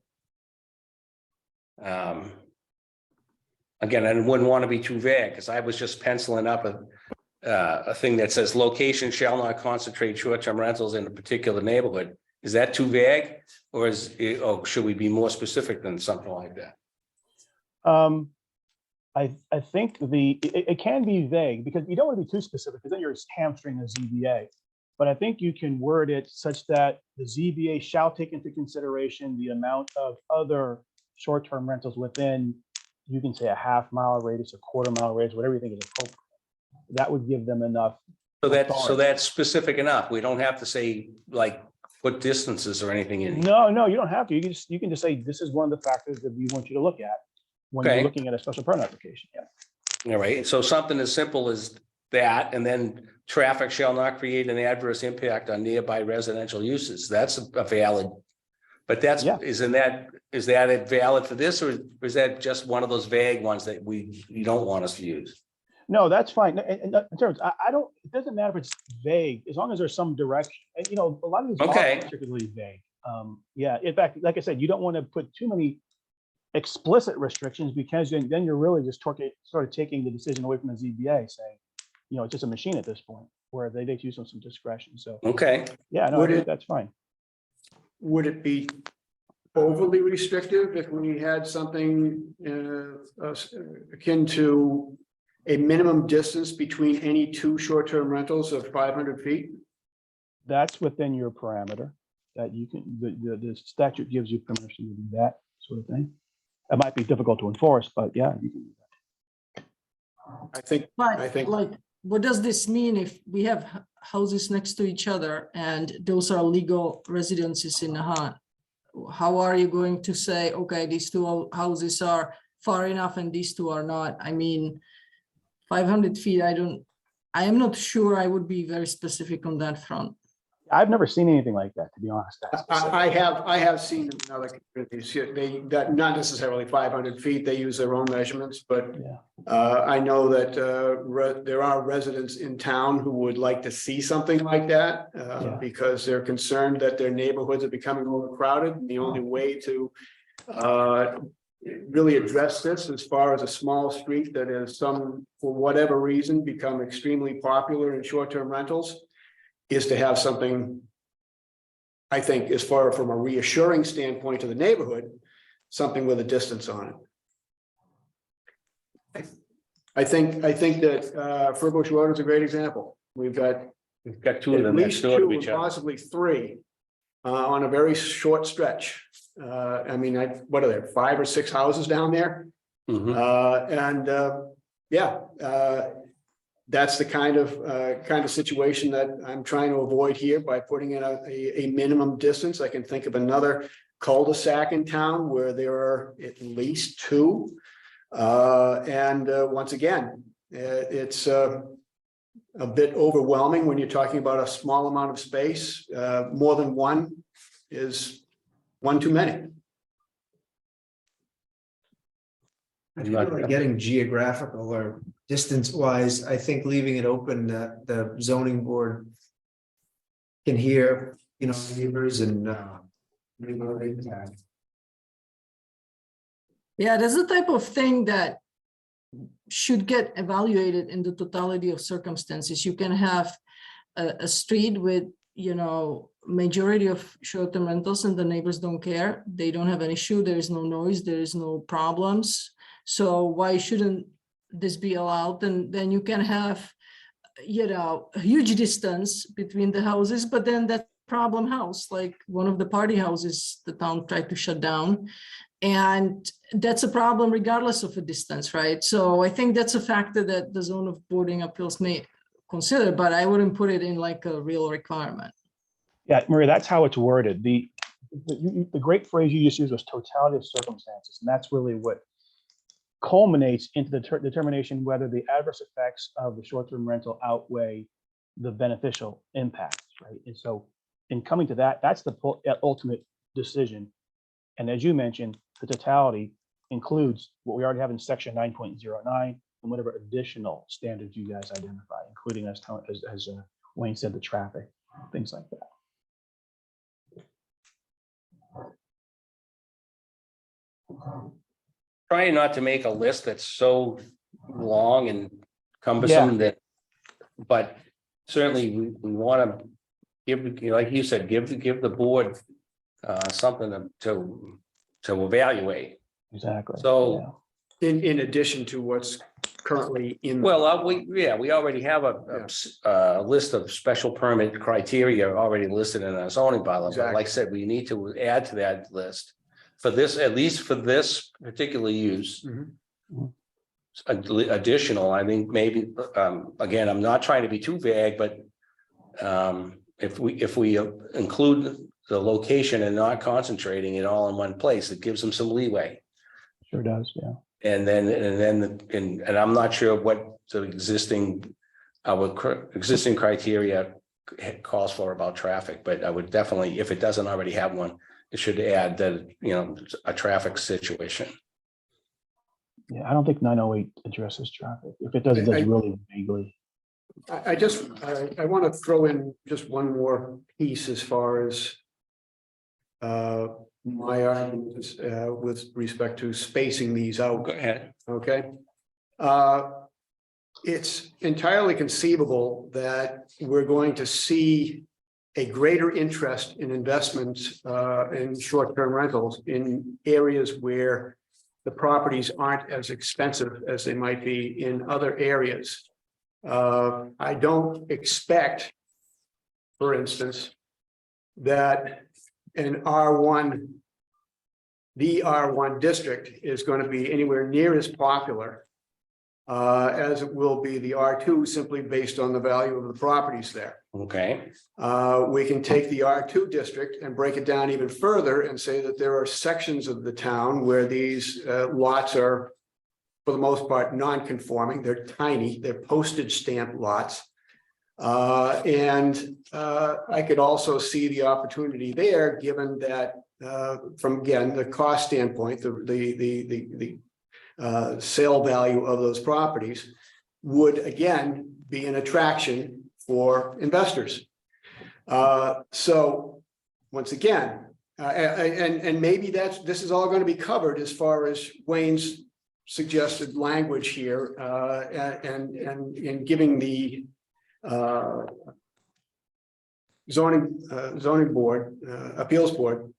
again, I wouldn't want to be too vague, because I was just penciling up a thing that says location shall not concentrate short-term rentals in a particular neighborhood. Is that too vague, or should we be more specific than something like that? I think it can be vague because you don't want to be too specific because then you're hamstring the ZBA. But I think you can word it such that the ZBA shall take into consideration the amount of other short-term rentals within, you can say a half-mile radius, a quarter-mile radius, whatever you think is appropriate. That would give them enough. So that's specific enough. We don't have to say like put distances or anything in. No, you don't have to. You can just say this is one of the factors that we want you to look at when Okay. you're looking at a special permit application. Yeah. All right, so something as simple as that, and then traffic shall not create an adverse impact on nearby residential uses. That's a valid. But Yeah. is that valid for this, or is that just one of those vague ones that you don't want us to use? No, that's fine. And in terms, I don't, it doesn't matter if it's vague, as long as there's some direction. And, a lot of these Okay. are particularly vague. Yeah, in fact, like I said, you don't want to put too many explicit restrictions because then you're really just sort of taking the decision away from the ZBA, saying, it's just a machine at this point where they use some discretion. So, Okay, yeah, no, I think that's fine. Would it be overly restrictive if we had something akin to a minimum distance between any two short-term rentals of 500 feet? That's within your parameter that you can, the statute gives you permission to do that sort of thing. It might be difficult to enforce, but yeah, you can do that. I think, But like, what does this mean if we have houses next to each other and those are legal residences in Nahant? How are you going to say, okay, these two houses are far enough and these two are not. I mean, 500 feet, I am not sure I would be very specific on that front. I've never seen anything like that, to be honest. That's specific. I have seen in other communities, that not necessarily 500 feet, they use their own measurements, but Yeah. I know that there are residents in town who would like to see something like that Yeah. because they're concerned that their neighborhoods are becoming overcrowded. And the only way to really address this as far as a small street that is for whatever reason, become extremely popular in short-term rentals is to have something, I think, as far from a reassuring standpoint to the neighborhood, something with a distance on it. I think that Furbush Road is a great example. We've got two of at them next least door to two, each other. possibly three, on a very short stretch. I mean, what are there, 5 or 6 houses down there? Mhm. That's the kind of situation that I'm trying to avoid here by putting in a minimum distance. I can think of another cul-de-sac in town where there are at least 2. Once again, it's a bit overwhelming when you're talking about a small amount of space. More than one is one too many. I feel like getting geographical or distance wise, I think leaving it open that the zoning board can hear, neighbors and Yeah, that's the type of thing that should get evaluated in the totality of circumstances. You can have a street with, majority of short-term rentals and the neighbors don't care. They don't have an issue. There is no noise. There is no problems. So why shouldn't this be allowed? And then you can have, a huge distance between the houses, but then that problem house, like one of the party houses the town tried to shut down. And that's a problem regardless of a distance, right? So I think that's a factor that the zone of boarding appeals may consider, but I wouldn't put it in like a real requirement. Yeah, Maria, that's how it's worded. The great phrase you just used was totality of circumstances, and that's really what culminates into the determination whether the adverse effects of the short-term rental outweigh the beneficial impacts, right? And so in coming to that, that's the ultimate decision. And as you mentioned, the totality includes what we already have in section 9.09 and whatever additional standards you guys identify, including as Wayne said, the traffic, things like that. Trying not to make a list that's so long and cumbersome but certainly we want to give, like you said, give the board something to evaluate. Exactly. So In addition to what's currently in. well, we already have a list of special permit criteria already listed in our zoning bylaw. But like I said, we need to add to that list for this, at least for this particular use. Additional, I think maybe, again, I'm not trying to be too vague, but if we include the location and not concentrating it all in one place, it gives them some leeway. Sure does, yeah. And I'm not sure what the existing criteria calls for about traffic, but I would definitely, if it doesn't already have one, it should add that, a traffic situation. Yeah, I don't think 908 addresses traffic. If it does, it does really vaguely. I want to throw in just one more piece as far as my arguments with respect to spacing these out. Go ahead. Okay. It's entirely conceivable that we're going to see a greater interest in investments in short-term rentals in areas where the properties aren't as expensive as they might be in other areas. I don't expect, for instance, that an R1, the R1 district is going to be anywhere near as popular as it will be the R2, simply based on the value of the properties there. Okay. We can take the R2 district and break it down even further and say that there are sections of the town where these lots are for the most part, non-conforming. They're tiny, they're postage stamp lots. I could also see the opportunity there, given that from again, the cost standpoint, the sale value of those properties would again be an attraction for investors. So once again, and maybe this is all going to be covered as far as Wayne's suggested language here, and in giving the zoning board, appeals board,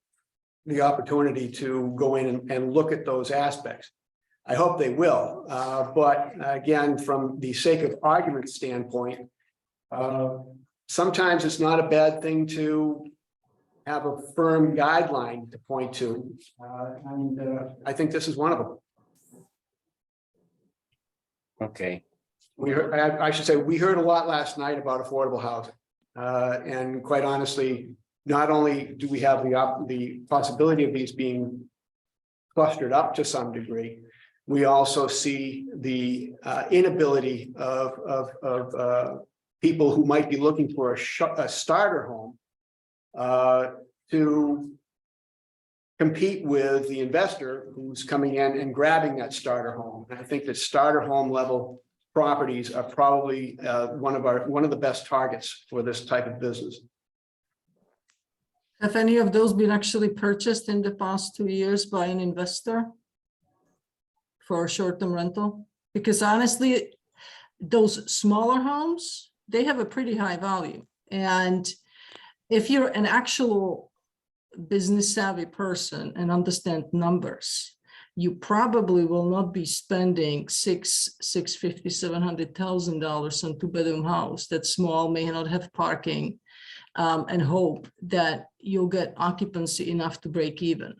the opportunity to go in and look at those aspects. I hope they will, but again, from the sake of argument standpoint, sometimes it's not a bad thing to have a firm guideline to point to, and I think this is one of them. Okay, We heard, I should say, we heard a lot last night about affordable housing. And quite honestly, not only do we have the possibility of these being clustered up to some degree, we also see the inability of people who might be looking for a starter home to compete with the investor who's coming in and grabbing that starter home. And I think that starter home level properties are probably one of the best targets for this type of business. Have any of those been actually purchased in the past 2 years by an investor for a short-term rental? Because honestly, those smaller homes, they have a pretty high value. And if you're an actual business savvy person and understand numbers, you probably will not be spending $700,000 on two-bedroom house that's small, may not have parking, and hope that you'll get occupancy enough to break even.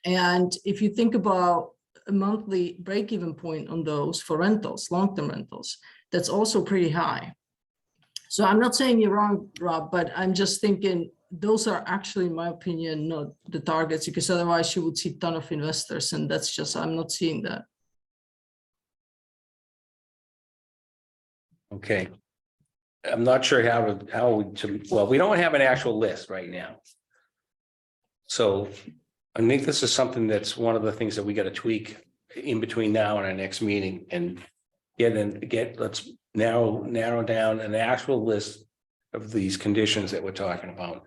And if you think about a monthly break-even point on those for rentals, long-term rentals, that's also pretty high. So I'm not saying you're wrong, Rob, but I'm just thinking those are actually, in my opinion, not the targets, because otherwise you would see a ton of investors, and that's just, I'm not seeing that. okay. I'm not sure well, we don't have an actual list right now. So I think this is something that's one of the things that we got to tweak in between now and our next meeting, and let's narrow down an actual list of these conditions that we're talking about.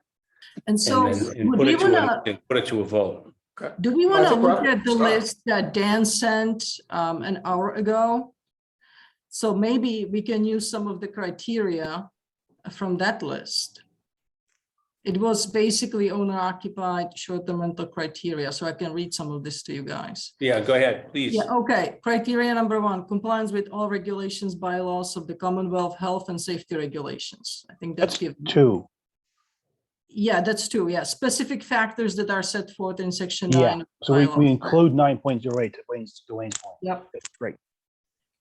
And so And would put we it to wanna, put it to a vote. do we want to That's a look problem. at the Start. list that Dan sent an hour ago? So maybe we can use some of the criteria from that list. It was basically owner occupied short-term rental criteria, so I can read some of this to you guys. Yeah, go ahead, please. Yeah, okay. Criteria number 1, compliance with all regulations, bylaws of the Commonwealth, health and safety regulations. I think that's given. 2. Yeah, that's 2. Yeah, specific factors that are set forth in section 9. Yeah, of the so we bylaws. include 9.08 to Wayne's point. Yep. That's great.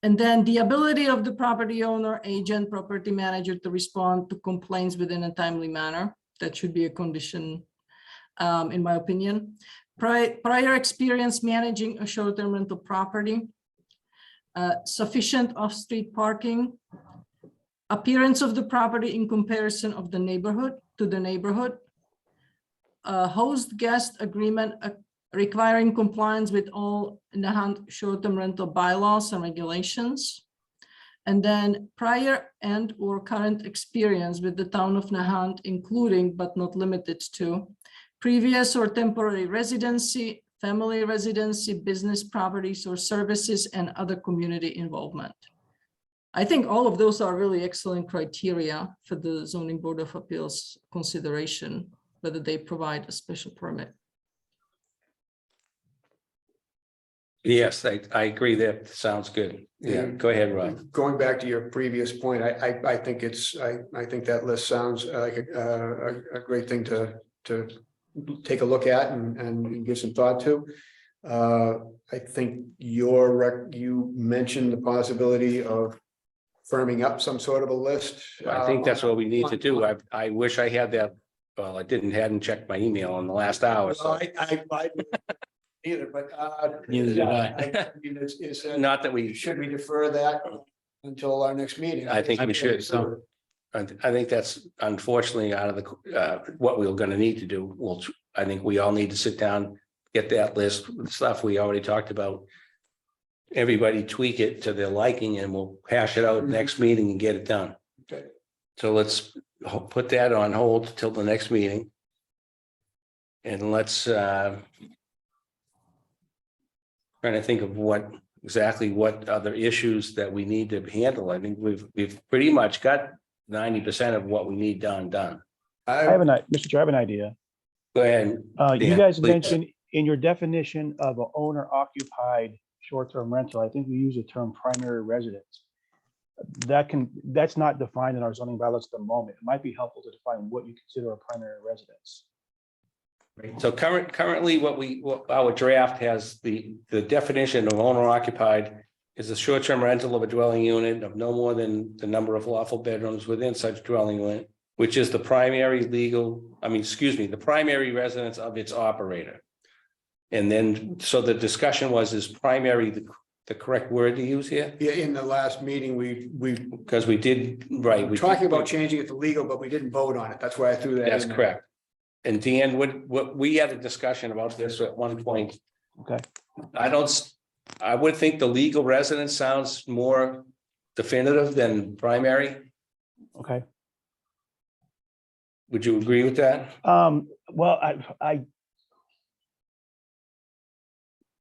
And then the ability of the property owner, agent, property manager to respond to complaints within a timely manner. That should be a condition, in my opinion. Prior experience managing a short-term rental property. Sufficient off-street parking. Appearance of the property in comparison of the neighborhood to the neighborhood. Host-guest agreement requiring compliance with all Nahant short-term rental bylaws and regulations. And then prior and or current experience with the town of Nahant, including but not limited to previous or temporary residency, family residency, business properties or services, and other community involvement. I think all of those are really excellent criteria for the Zoning Board of Appeals consideration, whether they provide a special permit. Yes, I agree. That sounds good. Yeah, go ahead, Rob. Going back to your previous point, I think I think that list sounds like a great thing to take a look at and give some thought to. I think you mentioned the possibility of firming up some sort of a list. I think that's what we need to do. I wish I had that. Well, I hadn't checked my email in the last hour. So. either, but. Neither did I. mean, is, Not that we, should we defer that until our next meeting? I think we should. so. I think that's unfortunately out of the, what we're gonna need to do. Well, I think we all need to sit down, get that list, stuff we already talked about. Everybody tweak it to their liking and we'll hash it out next meeting and get it done. Okay. So let's put that on hold till the next meeting. And let's trying to think of what other issues that we need to handle. I think we've pretty much got 90% of what we need done. I have Mr. Chair, I have an idea. Go ahead. You Dan, guys please. mentioned in your definition of an owner occupied short-term rental, I think we use the term primary residence. That's not defined in our zoning bylaws at the moment. It might be helpful to define what you consider a primary residence. So currently what our draft has the definition of owner occupied is a short-term rental of a dwelling unit of no more than the number of lawful bedrooms within such dwelling unit, which is the primary the primary residence of its operator. And then, so the discussion was, is primary the correct word to use here? Yeah, in the last meeting, we Because we did, right. were talking about changing it to legal, but we didn't vote on it. That's why I threw that in. That's there. correct. And Dan, what we had a discussion about this at one point. Okay. I would think the legal residence sounds more definitive than primary. Okay. Would you agree with that? Well,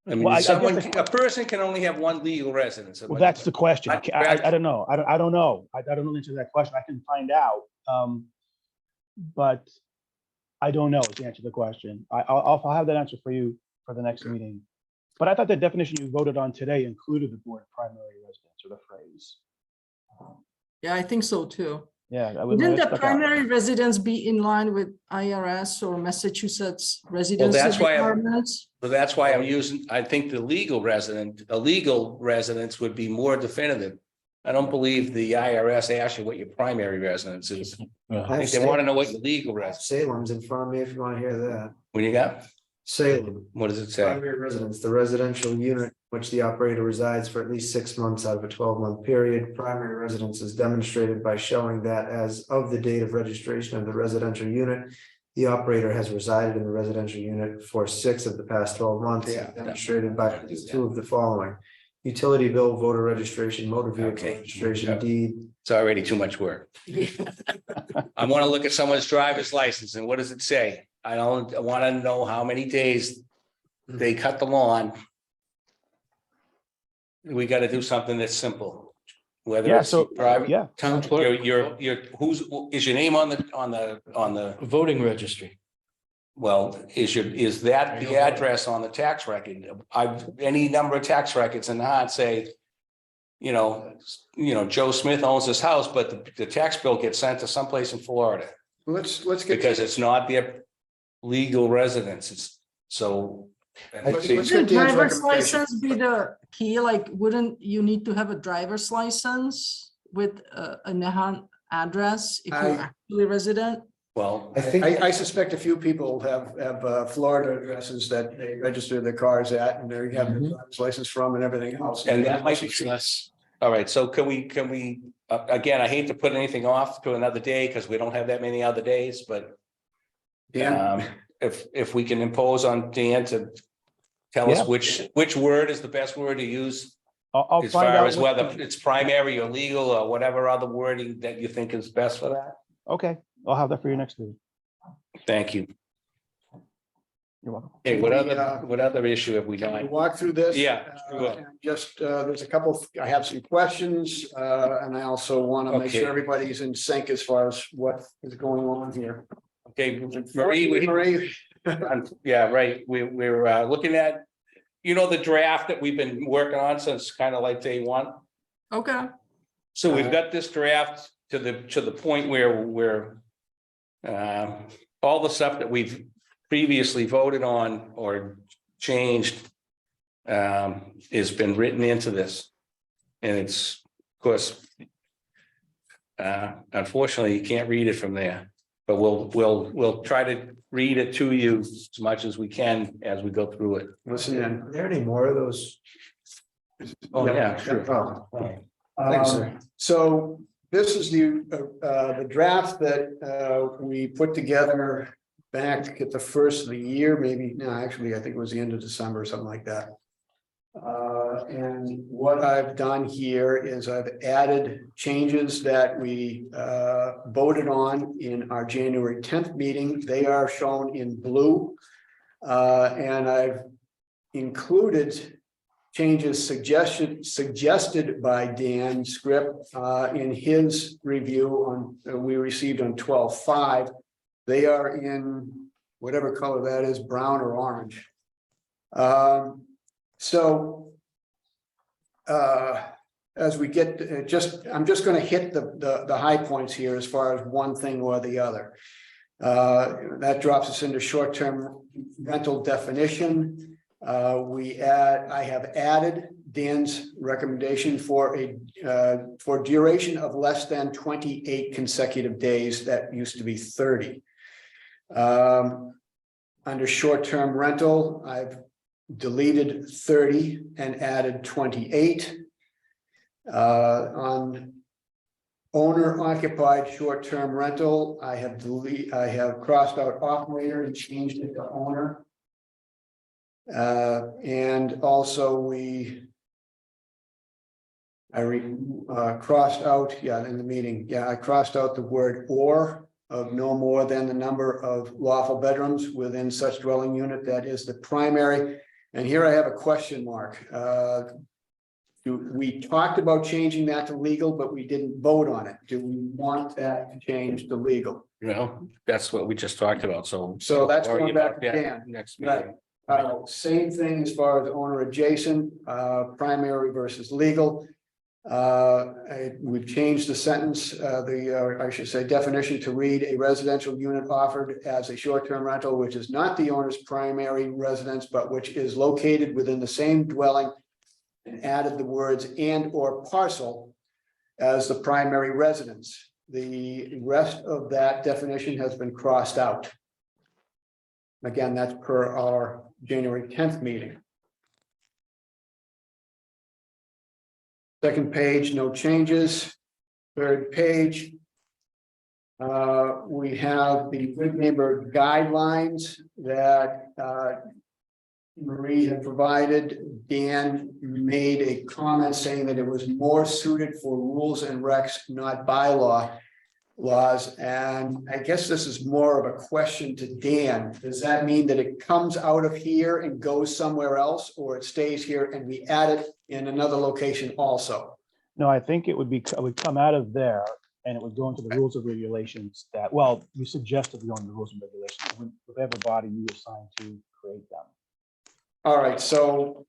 I mean, Well, I guess a person can only have one legal residence. well, that's the question. I- I don't know. I don't know. I don't know the answer to that question. I can find out. But I don't know is the answer to the question. I'll have that answer for you for the next meeting. But I thought the definition you voted on today included the word primary residence or the phrase. Yeah, I think so too. Yeah. Wouldn't that the stuck out. primary residence be in line with IRS or Massachusetts residence that's why I'm- requirements? So that's why I think a legal residence would be more definitive. I don't believe the IRS asks you what your primary residence is. I think they want to know what your legal residence, Salem's in front of me if you want to hear that. what do you got? Salem, What does it say? primary residence, the residential unit in which the operator resides for at least 6 months out of a 12-month period. Primary residence is demonstrated by showing that as of the date of registration of the residential unit, the operator has resided in the residential unit for 6 of the past 12 months, Yeah. demonstrated by at least 2 of the following: utility bill, voter registration, motor vehicle Okay. registration, deed. It's already too much work. I want to look at someone's driver's license and what does it say? I want to know how many days they cut the lawn. We got to do something that's simple. Whether Yeah, it's so, private, yeah, Town clerk, your, is your name on the, voting registry. well, is that the address on the tax record? Any number of tax records in Nahant say, Joe Smith owns this house, but the tax bill gets sent to someplace in Florida Let's get. because it's not their legal residence. It's so. Let's Wouldn't get Dan's driver's recommendation. license be the key? Like, wouldn't you need to have a driver's license with a Nahant address if you're I- actually resident? Well, I think I suspect a few people have Florida addresses that they register their cars at and they have their driver's license from and everything else. and that might be Less. all right. So can we, again, I hate to put anything off to another day because we don't have that many other days, but Dan, if we can impose on Dan to tell us Yeah. which word is the best word to use I'll as find far out. as whether it's primary or legal or whatever other wording that you think is best for that. Okay, I'll have that for you next week. Thank you. You're welcome. Hey, what other issue have we can we done? walk through this? Yeah, sure. And Just, there's a couple, I have some questions, and I also want to make Okay. sure everybody's in sync as far as what is going on here. Okay, Marie, yeah, right. We're looking at, the draft that we've been working on since kind of like day one. Okay, So we've got this draft to the point where we're all the stuff that we've previously voted on or changed has been written into this. And it's, of course, unfortunately, you can't read it from there. But we'll try to read it to you as much as we can as we go through it. Listen in. Are there any more of those? Oh, yeah, sure. Oh, thanks, sir. So this is the draft that we put together back at the first of the year, maybe, no, actually, I think it was the end of December or something like that. And what I've done here is I've added changes that we voted on in our January 10th meeting. They are shown in blue. And I've included changes suggested by Dan Script in his review on we received on 12/5. They are in whatever color that is, brown or orange. So as we get I'm just going to hit the high points here as far as one thing or the other. That drops us into short-term rental definition. I have added Dan's recommendation for duration of less than 28 consecutive days. That used to be 30. Under short-term rental, I've deleted 30 and added 28. On owner-occupied short-term rental, I have crossed out operator and changed it to owner. And also I crossed out, in the meeting, I crossed out the word or of no more than the number of lawful bedrooms within such dwelling unit that is the primary. And here I have a question mark. We talked about changing that to legal, but we didn't vote on it. Do we want that to change to legal? You know, that's what we just talked about, so. So that's Worry going back about to that Dan. Next Right. meeting. Same thing as far as owner adjacent, primary versus legal. We've changed the sentence, I should say definition to read a residential unit offered as a short-term rental, which is not the owner's primary residence, but which is located within the same dwelling, and added the words and or parcel as the primary residence. The rest of that definition has been crossed out. Again, that's per our January 10th meeting. Second page, no changes. Third page. We have the good neighbor guidelines that Marie had provided. Dan made a comment saying that it was more suited for rules and recs, not bylaws. And I guess this is more of a question to Dan. Does that mean that it comes out of here and goes somewhere else, or it stays here and we add it in another location also? No, I think it would come out of there and it would go into the rules and regulations that, well, you suggested going to the rules and regulations, whatever body you assign to create them. All right, so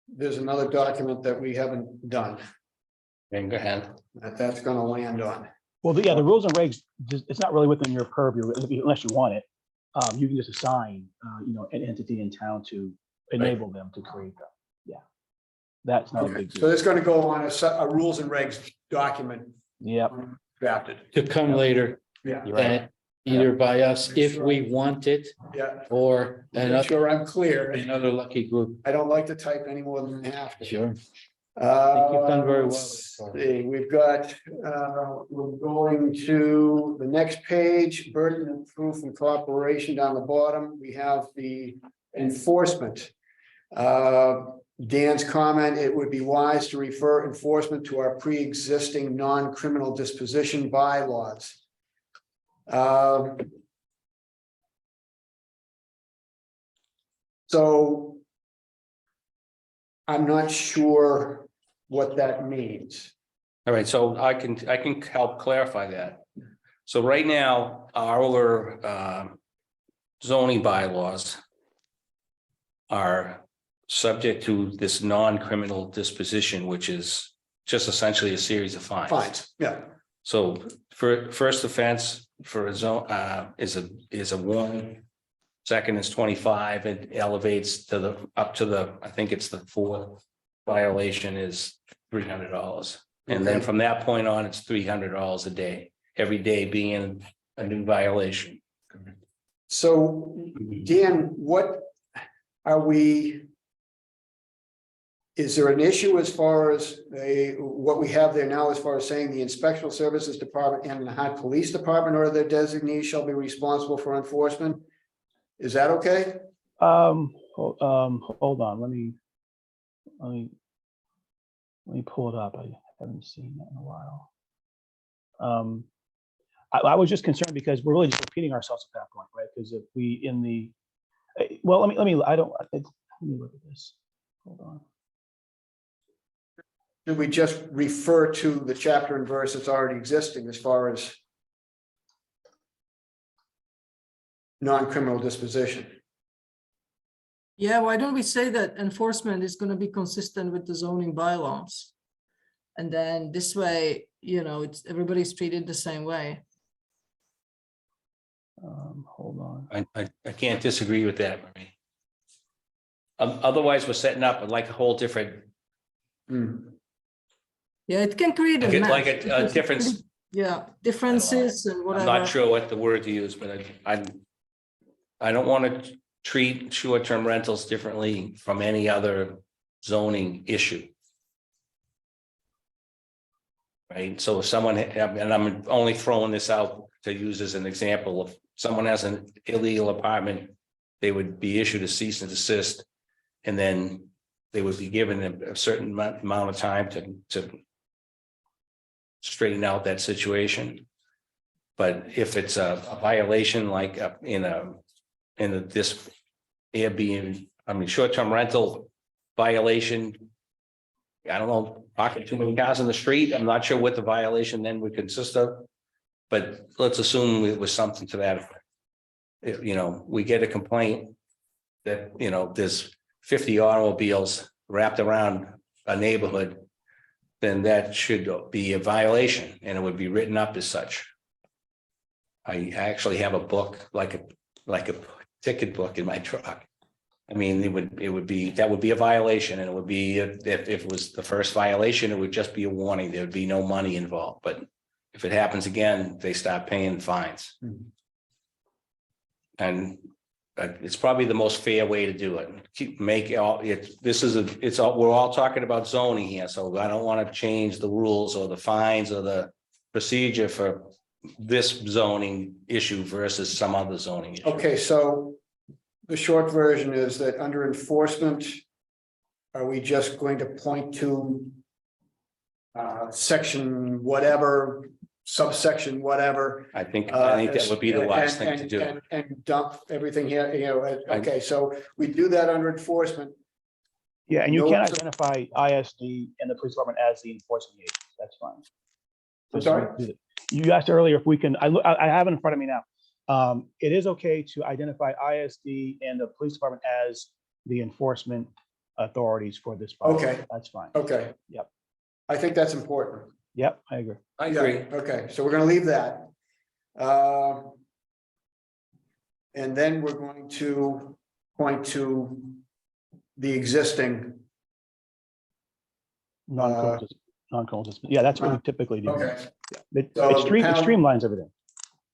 there's another document that we haven't done And go ahead. that's going to land on. Well, the rules and regs, it's not really within your purview unless you want it. You can just assign, an entity in town to enable them to create them. Yeah, that's not a big So deal. it's going to go on a rules and regs document Yep. drafted. To come later, Yeah, and either by us if we want it, yeah. or I'm another, sure I'm clear. another lucky group. I don't like to type any more than I have to. Sure. think you've done very well. Let's see, we've got, we're going to the next page, burden of proof and cooperation down the bottom. We have the enforcement. Dan's comment, it would be wise to refer enforcement to our pre-existing non-criminal disposition bylaws. So I'm not sure what that means. All right, so I can help clarify that. So right now, our zoning bylaws are subject to this non-criminal disposition, which is just essentially a series of fines. Fines, yeah. So for first offense for a zone is a 1. Second is 25. It elevates to up to the, I think it's the 4th violation is $300. And then from that point on, it's $300 a day, every day being a new violation. So Dan, what are we? Is there an issue as far as what we have there now as far as saying the Inspectional Services Department and the Nahant Police Department or their designees shall be responsible for enforcement? Is that okay? Hold on, let me pull it up. I haven't seen that in a while. I was just concerned because we're really just repeating ourselves at that point, right? Because if we well, let me look at this. Hold on. Do we just refer to the chapter and verse that's already existing as far as non-criminal disposition? Yeah, why don't we say that enforcement is gonna be consistent with the zoning bylaws? And then this way, you know, everybody's treated the same way. Hold on. I can't disagree with that, Marie. Otherwise, we're setting up like a whole different, Yeah, it can create a like mess. a because it's difference. pretty- Yeah, differences and I'm whatever. not sure what the word to use, but I don't want to treat short-term rentals differently from any other zoning issue. Right, so if someone, and I'm only throwing this out to use as an example, if someone has an illegal apartment, they would be issued a cease and desist. And then they would be given a certain amount of time to straighten out that situation. But if it's a violation, like this Airbnb, I mean, short-term rental violation, I don't know, parking too many cars in the street, I'm not sure what the violation then would consist of. But let's assume it was something to that effect. You know, we get a complaint that, you know, there's 50 automobiles wrapped around a neighborhood, then that should be a violation and it would be written up as such. I actually have a book, like a ticket book in my truck. I mean, that would be a violation, and it would be, if it was the first violation, it would just be a warning. There would be no money involved, but if it happens again, they start paying fines. And it's probably the most fair way to do it. We're all talking about zoning here, so I don't want to change the rules or the fines or the procedure for this zoning issue versus some other zoning issue. Okay, so the short version is that under enforcement, are we just going to point to section whatever, subsection whatever? I think that would be the wise thing to do. And dump everything here, you know, okay, so we do that under enforcement. Yeah, and you No- can identify ISD and the police department as the enforcement agent. That's fine. I'm sorry? You asked earlier if we can, I have it in front of me now. It is okay to identify ISD and the police department as the enforcement authorities for this. Okay. That's fine. Okay. Yep. I think that's important. Yep, I agree. I agree. Yeah, okay, so we're gonna leave that. And then we're going to point to the existing. Non-criminal discipline. Yeah, that's what we typically do. Okay. It So the streamlines everything.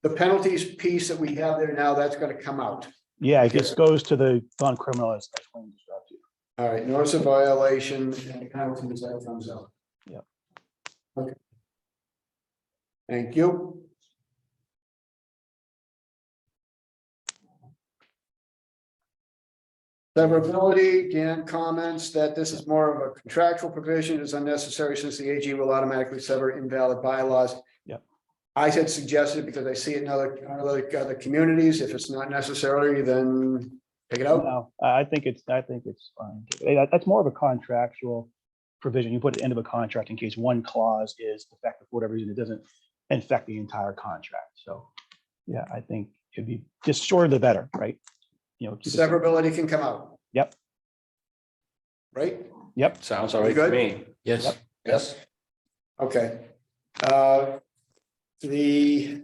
The penalties piece that we have there now, that's gonna come out. Yeah, it just goes to the non-criminal as explained. All right, notice of violation and the penalties that comes out. Yep. Okay. Thank you. Severability, Dan comments that this is more of a contractual provision, is unnecessary since the AG will automatically sever invalid bylaws. Yep. I had suggested because I see it in other communities, if it's not necessary, then take it out. No, I think it's fine. That's more of a contractual provision. You put it into a contract in case one clause is effective for whatever reason. It doesn't infect the entire contract. So yeah, I think it'd be just shorter the better, right? You know, Severability can come out. Yep. Right? Yep. Sounds all right to Good? me. Yes. Yep. Yes. Okay. The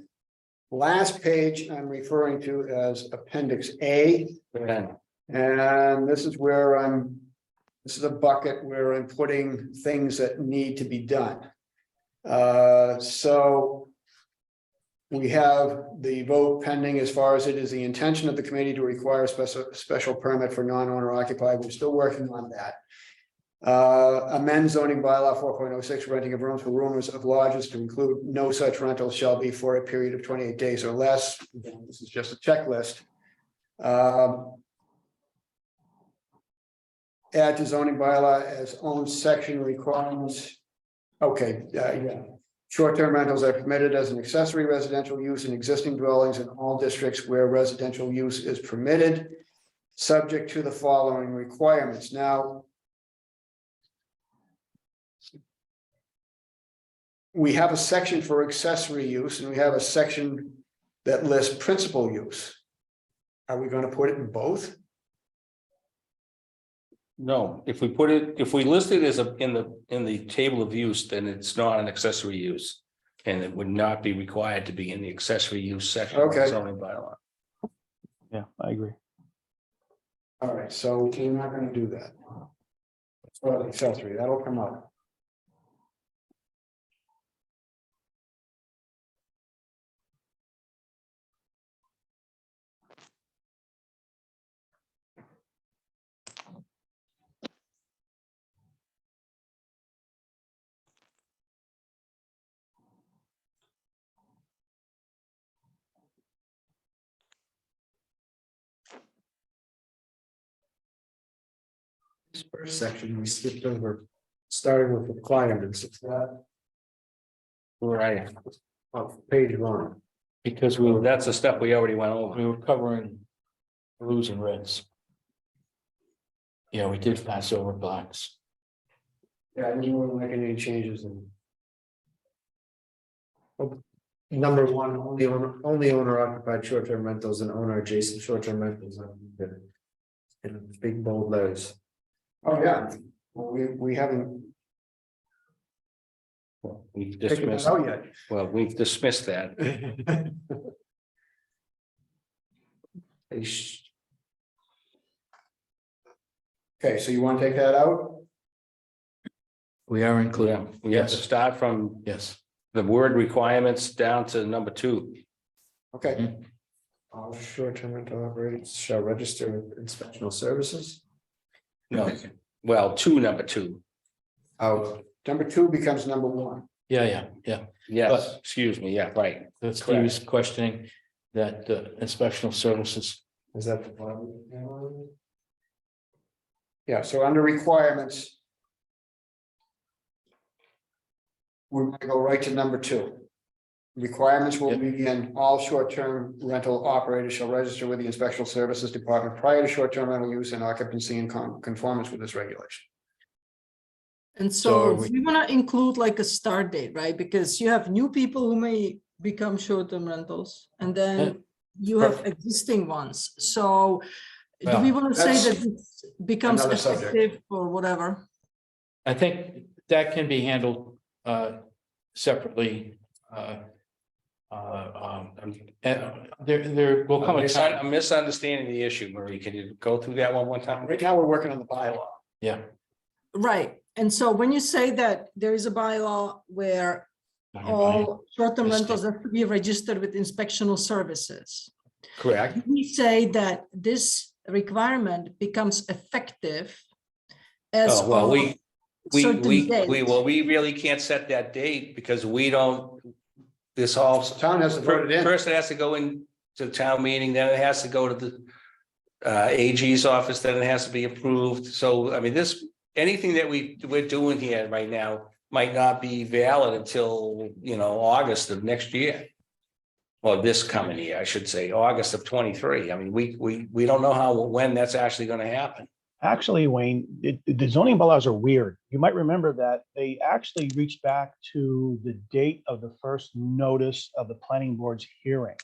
last page I'm referring to as Appendix A, and this is where this is a bucket where I'm putting things that need to be done. So We have the vote pending as far as it is the intention of the committee to require a special permit for non-owner occupied. We're still working on that. Amend zoning bylaw 4.06, renting of rooms for rooms of lodges to include no such rental shall be for a period of 28 days or less. Again, this is just a checklist. Add to zoning bylaw as own section requirements. Okay, yeah. Short-term rentals are permitted as an accessory residential use in existing dwellings in all districts where residential use is permitted, subject to the following requirements. Now, we have a section for accessory use and we have a section that lists principal use. Are we going to put it in both? No, if we list it as in the table of use, then it's not an accessory use. And it would not be required to be in the accessory use section of the Okay. zoning bylaw. Yeah, I agree. All right, so we're not going to do that. Well, accessory, that'll come up. This first section we skipped over, starting with requirements. It's that Right. page one. Because That's the stuff we already went over. we were covering blues and reds. Yeah, we did pass over blacks. Yeah, I didn't want to make any changes in. Number one, only owner occupied short-term rentals and owner adjacent short-term rentals. In big bold letters. Oh, yeah, well, we haven't We've taken that dismissed, out yet. well, we've dismissed that. Okay, so you want to take that out? We are Yeah, including, we have to start from yes. the word requirements down to number 2. Okay, Mhm. All short-term rental operators shall register with inspectional services. No, well, number 2. Oh, number 2 becomes number 1. Yeah. Yes, But- excuse me, yeah, right. That's he was questioning that inspectional services. is that the one? Yeah, so under requirements. We're going to go right to number 2. Requirements will Yep. begin, all short-term rental operators shall register with the Inspectional Services Department prior to short-term rental use and occupancy in conformance with this regulation. And So so are if we- we wanna include like a start date, right? Because you have new people who may become short-term rentals and Yeah. then you have Perfect. existing ones. So do we Well, wanna say that's that this becomes another subject. effective or whatever? I think that can be handled separately. There will come a time, I'm misunderstanding the issue, Marie. Can you go through that one more time? Right now, we're working on the bylaw. yeah. Right, and so when you say that there is a bylaw where all short-term Yes, rentals have to be registered with inspectional services. Correct. We say that this requirement becomes effective as Oh, well, of certain dates. we really can't set that date because we don't, this all. Town has to vote it in. First, it has to go in to town meeting, then it has to go to the AG's office, then it has to be approved. So, I mean, anything that we're doing here right now might not be valid until, August of next year. Or this coming year, I should say, August of 23. I mean, we don't know when that's actually going to happen. Actually, Wayne, the zoning bylaws are weird. You might remember that they actually reached back to the date of the first notice of the planning board's hearing.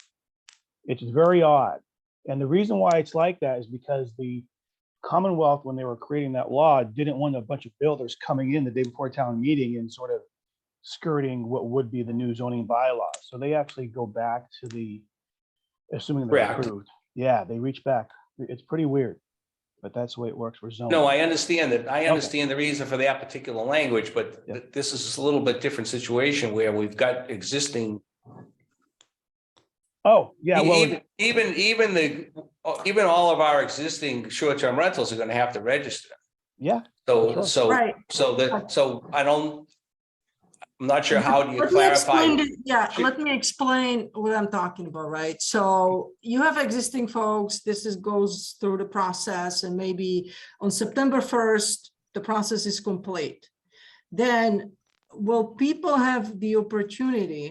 It's very odd. And the reason why it's like that is because the Commonwealth, when they were creating that law, didn't want a bunch of builders coming in the day before town meeting and sort of skirting what would be the new zoning bylaws. So they actually go back to assuming they're Correct. approved. Yeah, they reach back. It's pretty weird, but that's the way it works for zoning. No, I understand that. I understand the reason for that particular language, but Yeah. this is a little bit different situation where we've got existing Oh, yeah, well, Even all of our existing short-term rentals are gonna have to register. yeah, So, Sure. so, Right. so I'm not sure how do you Let me explain clarify. it. Yeah, Should- let me explain what I'm talking about, right? So you have existing folks, goes through the process, and maybe on September 1st, the process is complete. Then will people have the opportunity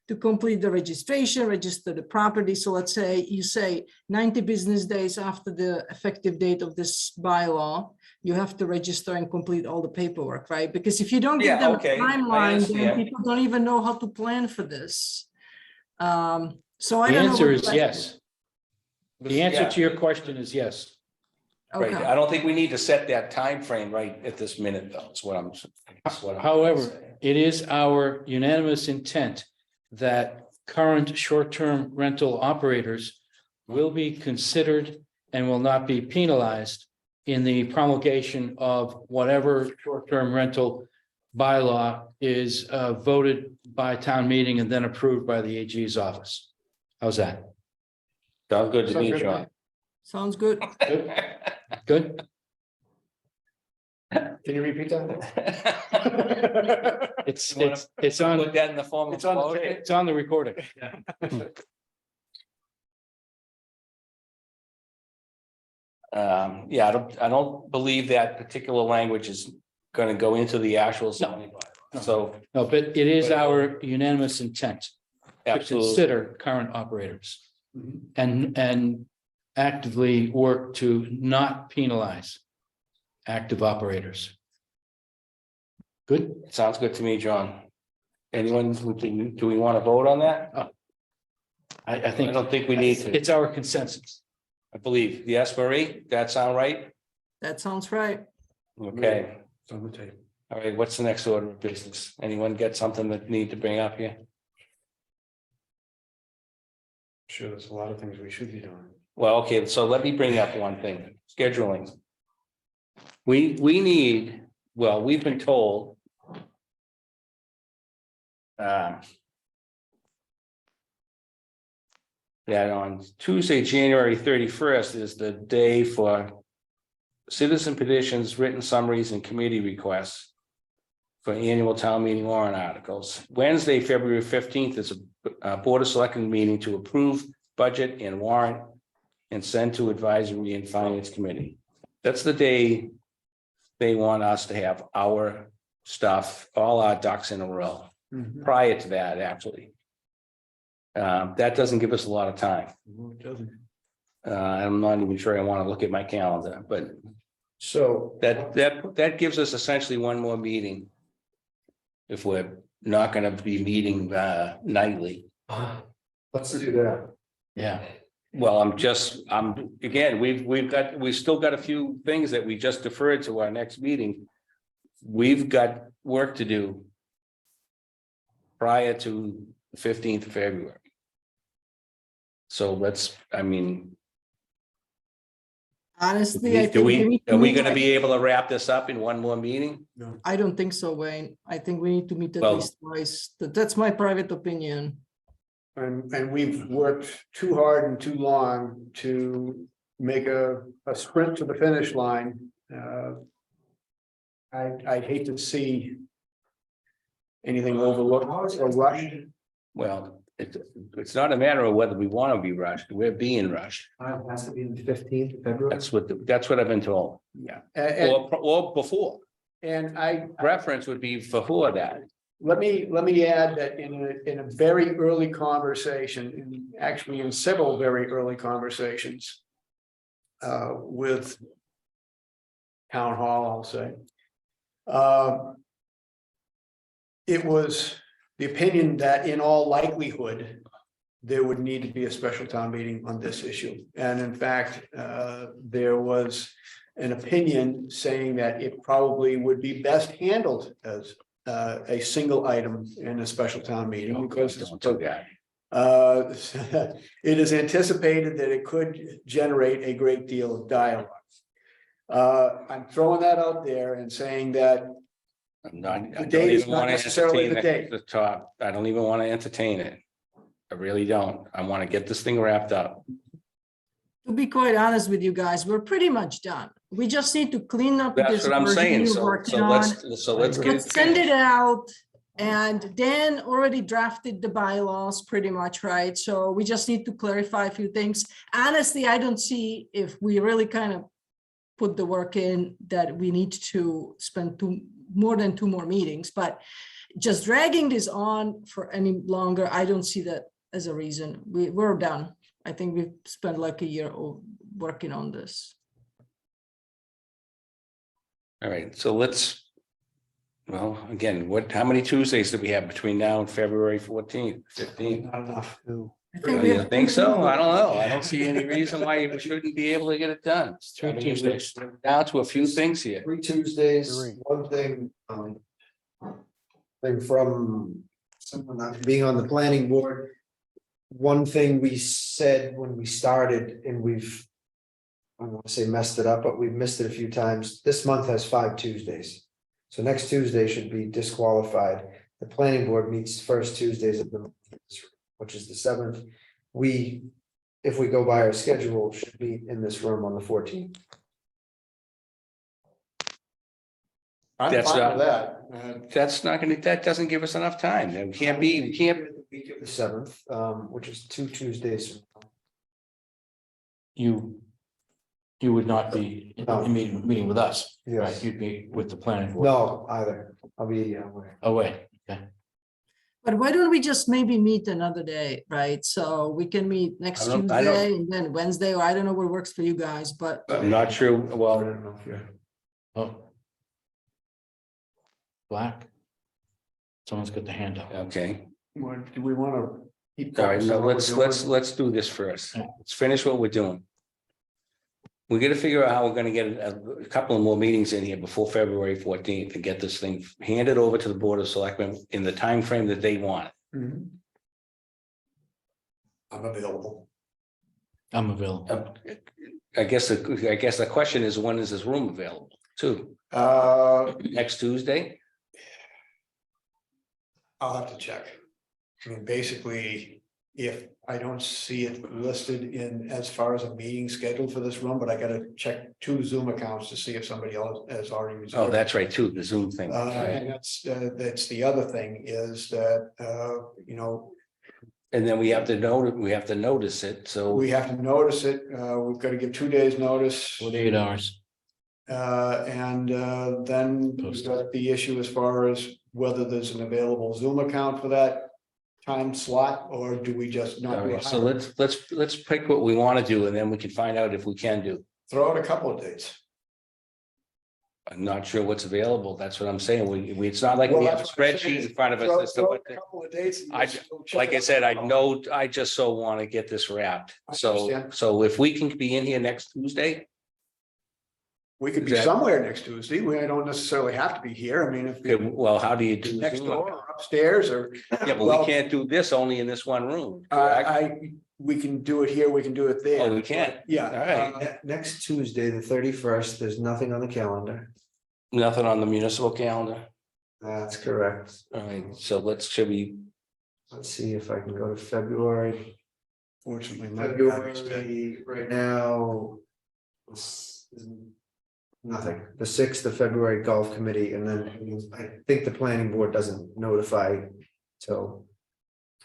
to complete the registration, register the property? So let's say you say 90 business days after the effective date of this bylaw, you have to register and complete all the paperwork, right? Because if you don't give Yeah, them a okay, I timeline, then understand. people don't even know how to plan for this. So I The don't know. answer what is the- yes. The answer Yeah. to your question is yes. Right, Okay, I don't think we need to set that time frame right at this minute, though, is what I'm. However, it is our unanimous intent that current short-term rental operators will be considered and will not be penalized in the promulgation of whatever short-term rental bylaw is voted by town meeting and then approved by the AG's office. How's that? Sounds good to Sounds me, good to Sean. sounds good. Good? Can you repeat that? It's You wanna on, Put that in the form of. It's on the motion? tape. it's on the recording. Yeah, I don't believe that particular language is gonna go into the actual zoning bylaw. So, No, but it is our unanimous intent to absolutely, consider current operators Mhm. and actively work to not penalize active operators. Good? sounds good to me, John. Anyone, do we want to vote on that? I I think don't think we need to. it's our consensus. I believe, yes, Marie, that sound right? That sounds right. Okay, It's on the tape. all right, what's the next order of business? Anyone get something that need to bring up here? Sure, there's a lot of things we should be doing. Well, okay, so let me bring up one thing, scheduling. We need, well, we've been told. That on Tuesday, January 31st is the day for. Citizen petitions, written summaries, and committee requests. For annual town meeting warrant articles. Wednesday, February 15th is a Board of Selectmen meeting to approve budget and warrant. And send to advisory and finance committee. That's the day. They want us to have our stuff, all our ducks in a row. Mhm. Prior to that, actually. That doesn't give us a lot of time. No, it doesn't. I'm not even sure I want to look at my calendar, but So, that gives us essentially one more meeting. If we're not gonna be meeting nightly. let's do that. Yeah. Well, again, we've still got a few things that we just deferred to our next meeting. We've got work to do. Prior to the 15th of February. So Honestly, I do think we, to are we meet gonna at- be able to wrap this up in one more meeting? I don't think so, Wayne. I think we need to meet at Well- least twice. That's my private opinion. And we've worked too hard and too long to make a sprint to the finish line. I'd hate to see anything overlooked or rushed. Well, it's not a matter of whether we want to be rushed, we're being rushed. It has to be the 15th of February. That's what I've been told, Yeah. or before, And I, reference would be before that. let me add that in a very early conversation, actually in several very early conversations. With. Town hall, I'll say. It was the opinion that in all likelihood. There would need to be a special town meeting on this issue, and in fact, there was. An opinion saying that it probably would be best handled as a single item in a special town meeting because Don't do that. it is anticipated that it could generate a great deal of dialogue. I'm throwing that out there and saying that I The don't date is even not want to necessarily entertain the date. the top. I don't even want to entertain it. I really don't. I want to get this thing wrapped up. To be quite honest with you guys, we're pretty much done. We just need to clean up That's this what I'm version saying. you're So, working so on. let's get it Let's send it finished. out. And Dan already drafted the bylaws pretty much, right? So we just need to clarify a few things. Honestly, I don't see if we really kind of put the work in that we need to spend more than 2 more meetings, but just dragging this on for any longer, I don't see that as a reason. We're done. I think we've spent like a year working on this. All right, so well, again, how many Tuesdays do we have between now and February 14th, 15th? Not enough. I think we You have think so? I don't know. I don't see any reason why we shouldn't be able to get it done. Three I mean, Tuesdays. we're down to a few things here. 3 Tuesdays, Three. one thing, thing from someone not being on the planning board. One thing we said when we started, and I don't want to say messed it up, but we've missed it a few times. This month has 5 Tuesdays. So next Tuesday should be disqualified. The planning board meets first Tuesdays of the month, which is the 7th. If we go by our schedule, should meet in this room on the 14th. I'm That's fine not- with that. That's not gonna, that doesn't give us enough time. We can't be. The week of the 7th, which is 2 Tuesdays. You would not be No. meeting with us, Yes. right? You'd be with the planning board. No, either. I'll be away. Away, okay. But why don't we just maybe meet another day, right? So we can meet next I don't- I don't- Tuesday and then Wednesday, or I don't know what works for you guys, but I'm not sure, I well, don't know if you're. Oh. Black. Someone's got the hand up. okay. Do we want to keep? All right, focusing no, on what let's, we're let's, doing? let's do this first. Yeah. Let's finish what we're doing. We gotta figure out how we're gonna get a couple of more meetings in here before February 14th and get this thing handed over to the Board of Selectmen in the time frame that they want. Mhm. I'm available. I'm available. I guess the question is, when is this room available too? Next Tuesday? I'll have to check. I mean, basically, if I don't see it listed in as far as a meeting scheduled for this room, but I gotta check 2 Zoom accounts to see if somebody else has already. Oh, reserved. that's right, too, the Zoom thing. And that's the other thing is that, And then we have to notice it, so. we have to notice it. We've got to give 2 days notice. 48 hours. Then we've got the issue as far as whether there's an available Zoom account for that time slot, or do we just not All do right, it? so let's pick what we want to do, and then we can find out if we can do. Throw out a couple of dates. I'm not sure what's available. That's what I'm saying. It's not like Well, we have a that's what I'm spreadsheet saying. in front of us. Throw as to out what a the- couple of dates. and I- we'll check Like it I said, I out. know, I just so want to get this wrapped. I So, understand. so if we can be in here next Tuesday, We could be Exactly. somewhere next Tuesday. We don't necessarily have to be here. I mean, if okay, well, how do you do? next Zoom? door or upstairs or. Yeah, but well, we can't do this only in this one room. correct? We can do it here. We can do it there. Oh, we can? Yeah. All right. Next Tuesday, the 31st, there's nothing on the calendar. Nothing on the municipal calendar. That's correct. All right, so should we, Let's see if I can go to February. Fortunately, February, right now. Nothing. The 6th of February Golf Committee, and then I think the planning board doesn't notify till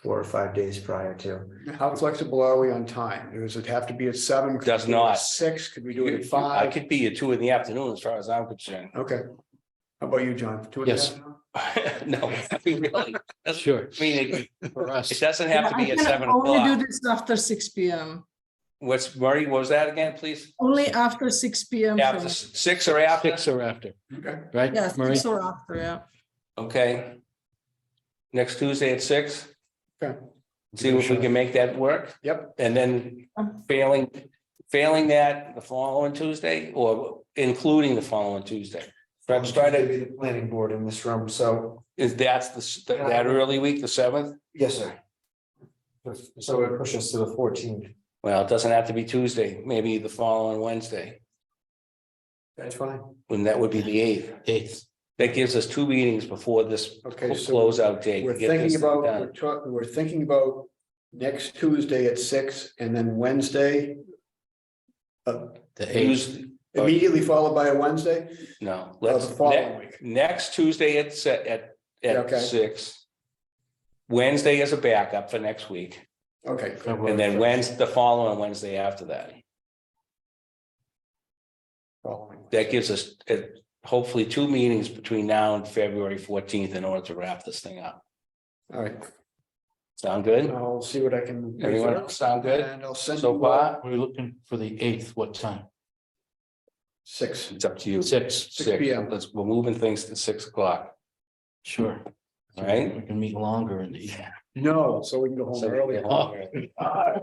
4 or 5 days prior to. How flexible are we on time? Does it have to be at 7? Could Does we do it at not. 6? Could we do it at I 5? could be at 2 in the afternoon as far as I'm concerned. Okay. How about you, John? 2 in the Yes. afternoon? No, I mean, really. Doesn't- Sure. I mean, For us. it doesn't have to be at I can 7 only do o'clock. this after 6 p.m. Murray, what was that again, please? Only after 6 p.m. After from- 6 or after? 6 or after, Okay. right? Yeah, Marie? 6 or after, yeah. Okay. Next Tuesday at 6, Okay. see if we can make that work. Yep. And then failing that, the following Tuesday, or including the following Tuesday. Perhaps try to to, be the planning board in this room, so, that early week, the 7th? yes, sir. So it pushes us to the 14th. Well, it doesn't have to be Tuesday, maybe the following Wednesday, That's fine. and that would be the 8th. 8th. That gives us 2 meetings before this Okay, so closeout date. to we're get this thinking thing about, done. we're thinking about next Tuesday at 6, and then Wednesday. The eighth. Tuesday, Immediately followed by a Wednesday, no, or let's, the following week. next Tuesday at Okay. 6. Wednesday is a backup for next week, Okay. and then Wednesday, the following Wednesday after that. Following. That gives us hopefully 2 meetings between now and February 14th in order to wrap this thing up. All right, Sound good? I'll see what I can. Everyone else sound good? And I'll send So you far, We're looking for the eighth, what time? 6. it's up to you. 6, 6 p.m. We're moving things to 6 o'clock. sure. All right. We can meet longer in the evening. No, so we can go home So we early. get home early. All right,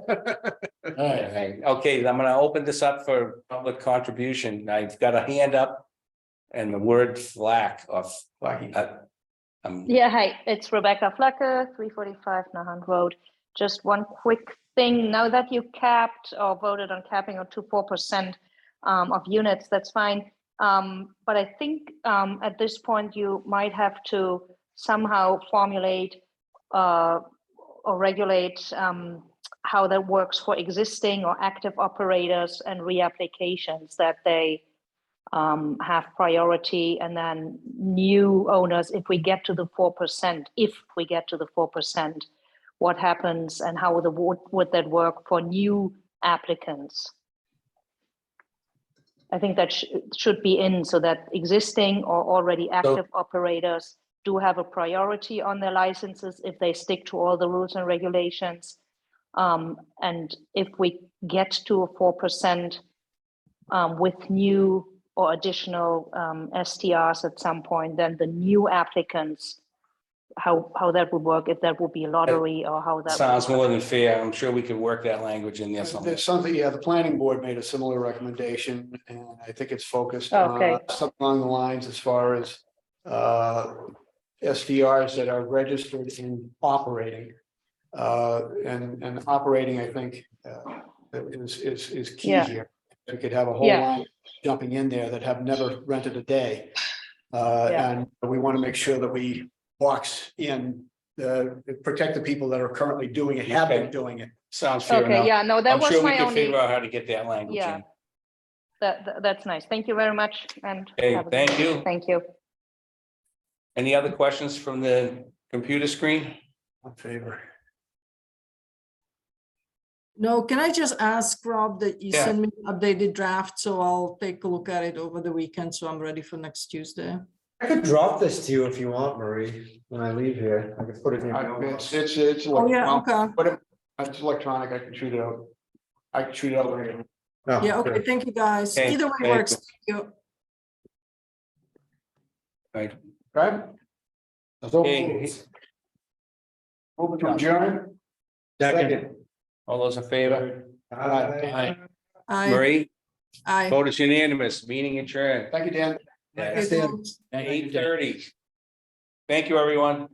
Okay, okay, I'm gonna open this up for public contribution. I've got a hand up. And the word flack of. Yeah, hi, it's Rebecca Flacker, 345 Nahant Road. Just one quick thing, now that you capped or voted on capping or to 4% of units, that's fine. But I think at this point, you might have to somehow formulate or regulate how that works for existing or active operators and reapplications, that they have priority, and then new owners, if we get to the 4%, what happens and how would that work for new applicants? I think that should be in, so that existing or already active operators do have a priority on their licenses if they stick to all the rules and regulations. And if we get to a 4% with new or additional STRs at some point, then the new applicants, how that would work, if that would be a lottery or how that Sounds would work. more than fair. I'm sure we can work that language in there somewhere. There's something, yeah, the planning board made a similar recommendation, and I think it's focused Okay. on something along the lines as far as SDRs that are registered in operating. And operating, I think, is key Yeah. here. We could have a whole Yeah. line jumping in there that have never rented a day. Yeah. And we want to make sure that we box in, protect the people that are currently doing it, have been Okay. doing it. Sounds fair Okay, enough. yeah, no, that I'm was sure we my can only, figure out how to get that language yeah. in. That's nice. Thank you very much. And Hey, have a good thank night. you. Thank you. Any other questions from the computer screen? In favor. No, can I just ask Rob that you Yeah. send me an updated draft, so I'll take a look at it over the weekend, so I'm ready for next Tuesday. I could drop this to you if you want, Marie, when I leave here. I could put it in. your mailbox. It's. Oh, yeah, okay. But it's electronic, I can shoot it out. I can shoot it out later. Oh, Yeah, okay, good. thank you, guys. Okay, Either way thank works. Thank you. Right. Right? So Okay. move to adjourn. Second. All those in favor? Aye. Aye, Marie, aye. vote is unanimous, meeting adjourned Thank you, Dan. at Okay, thanks. Thank you, Dan. 8:30. Thank you, everyone.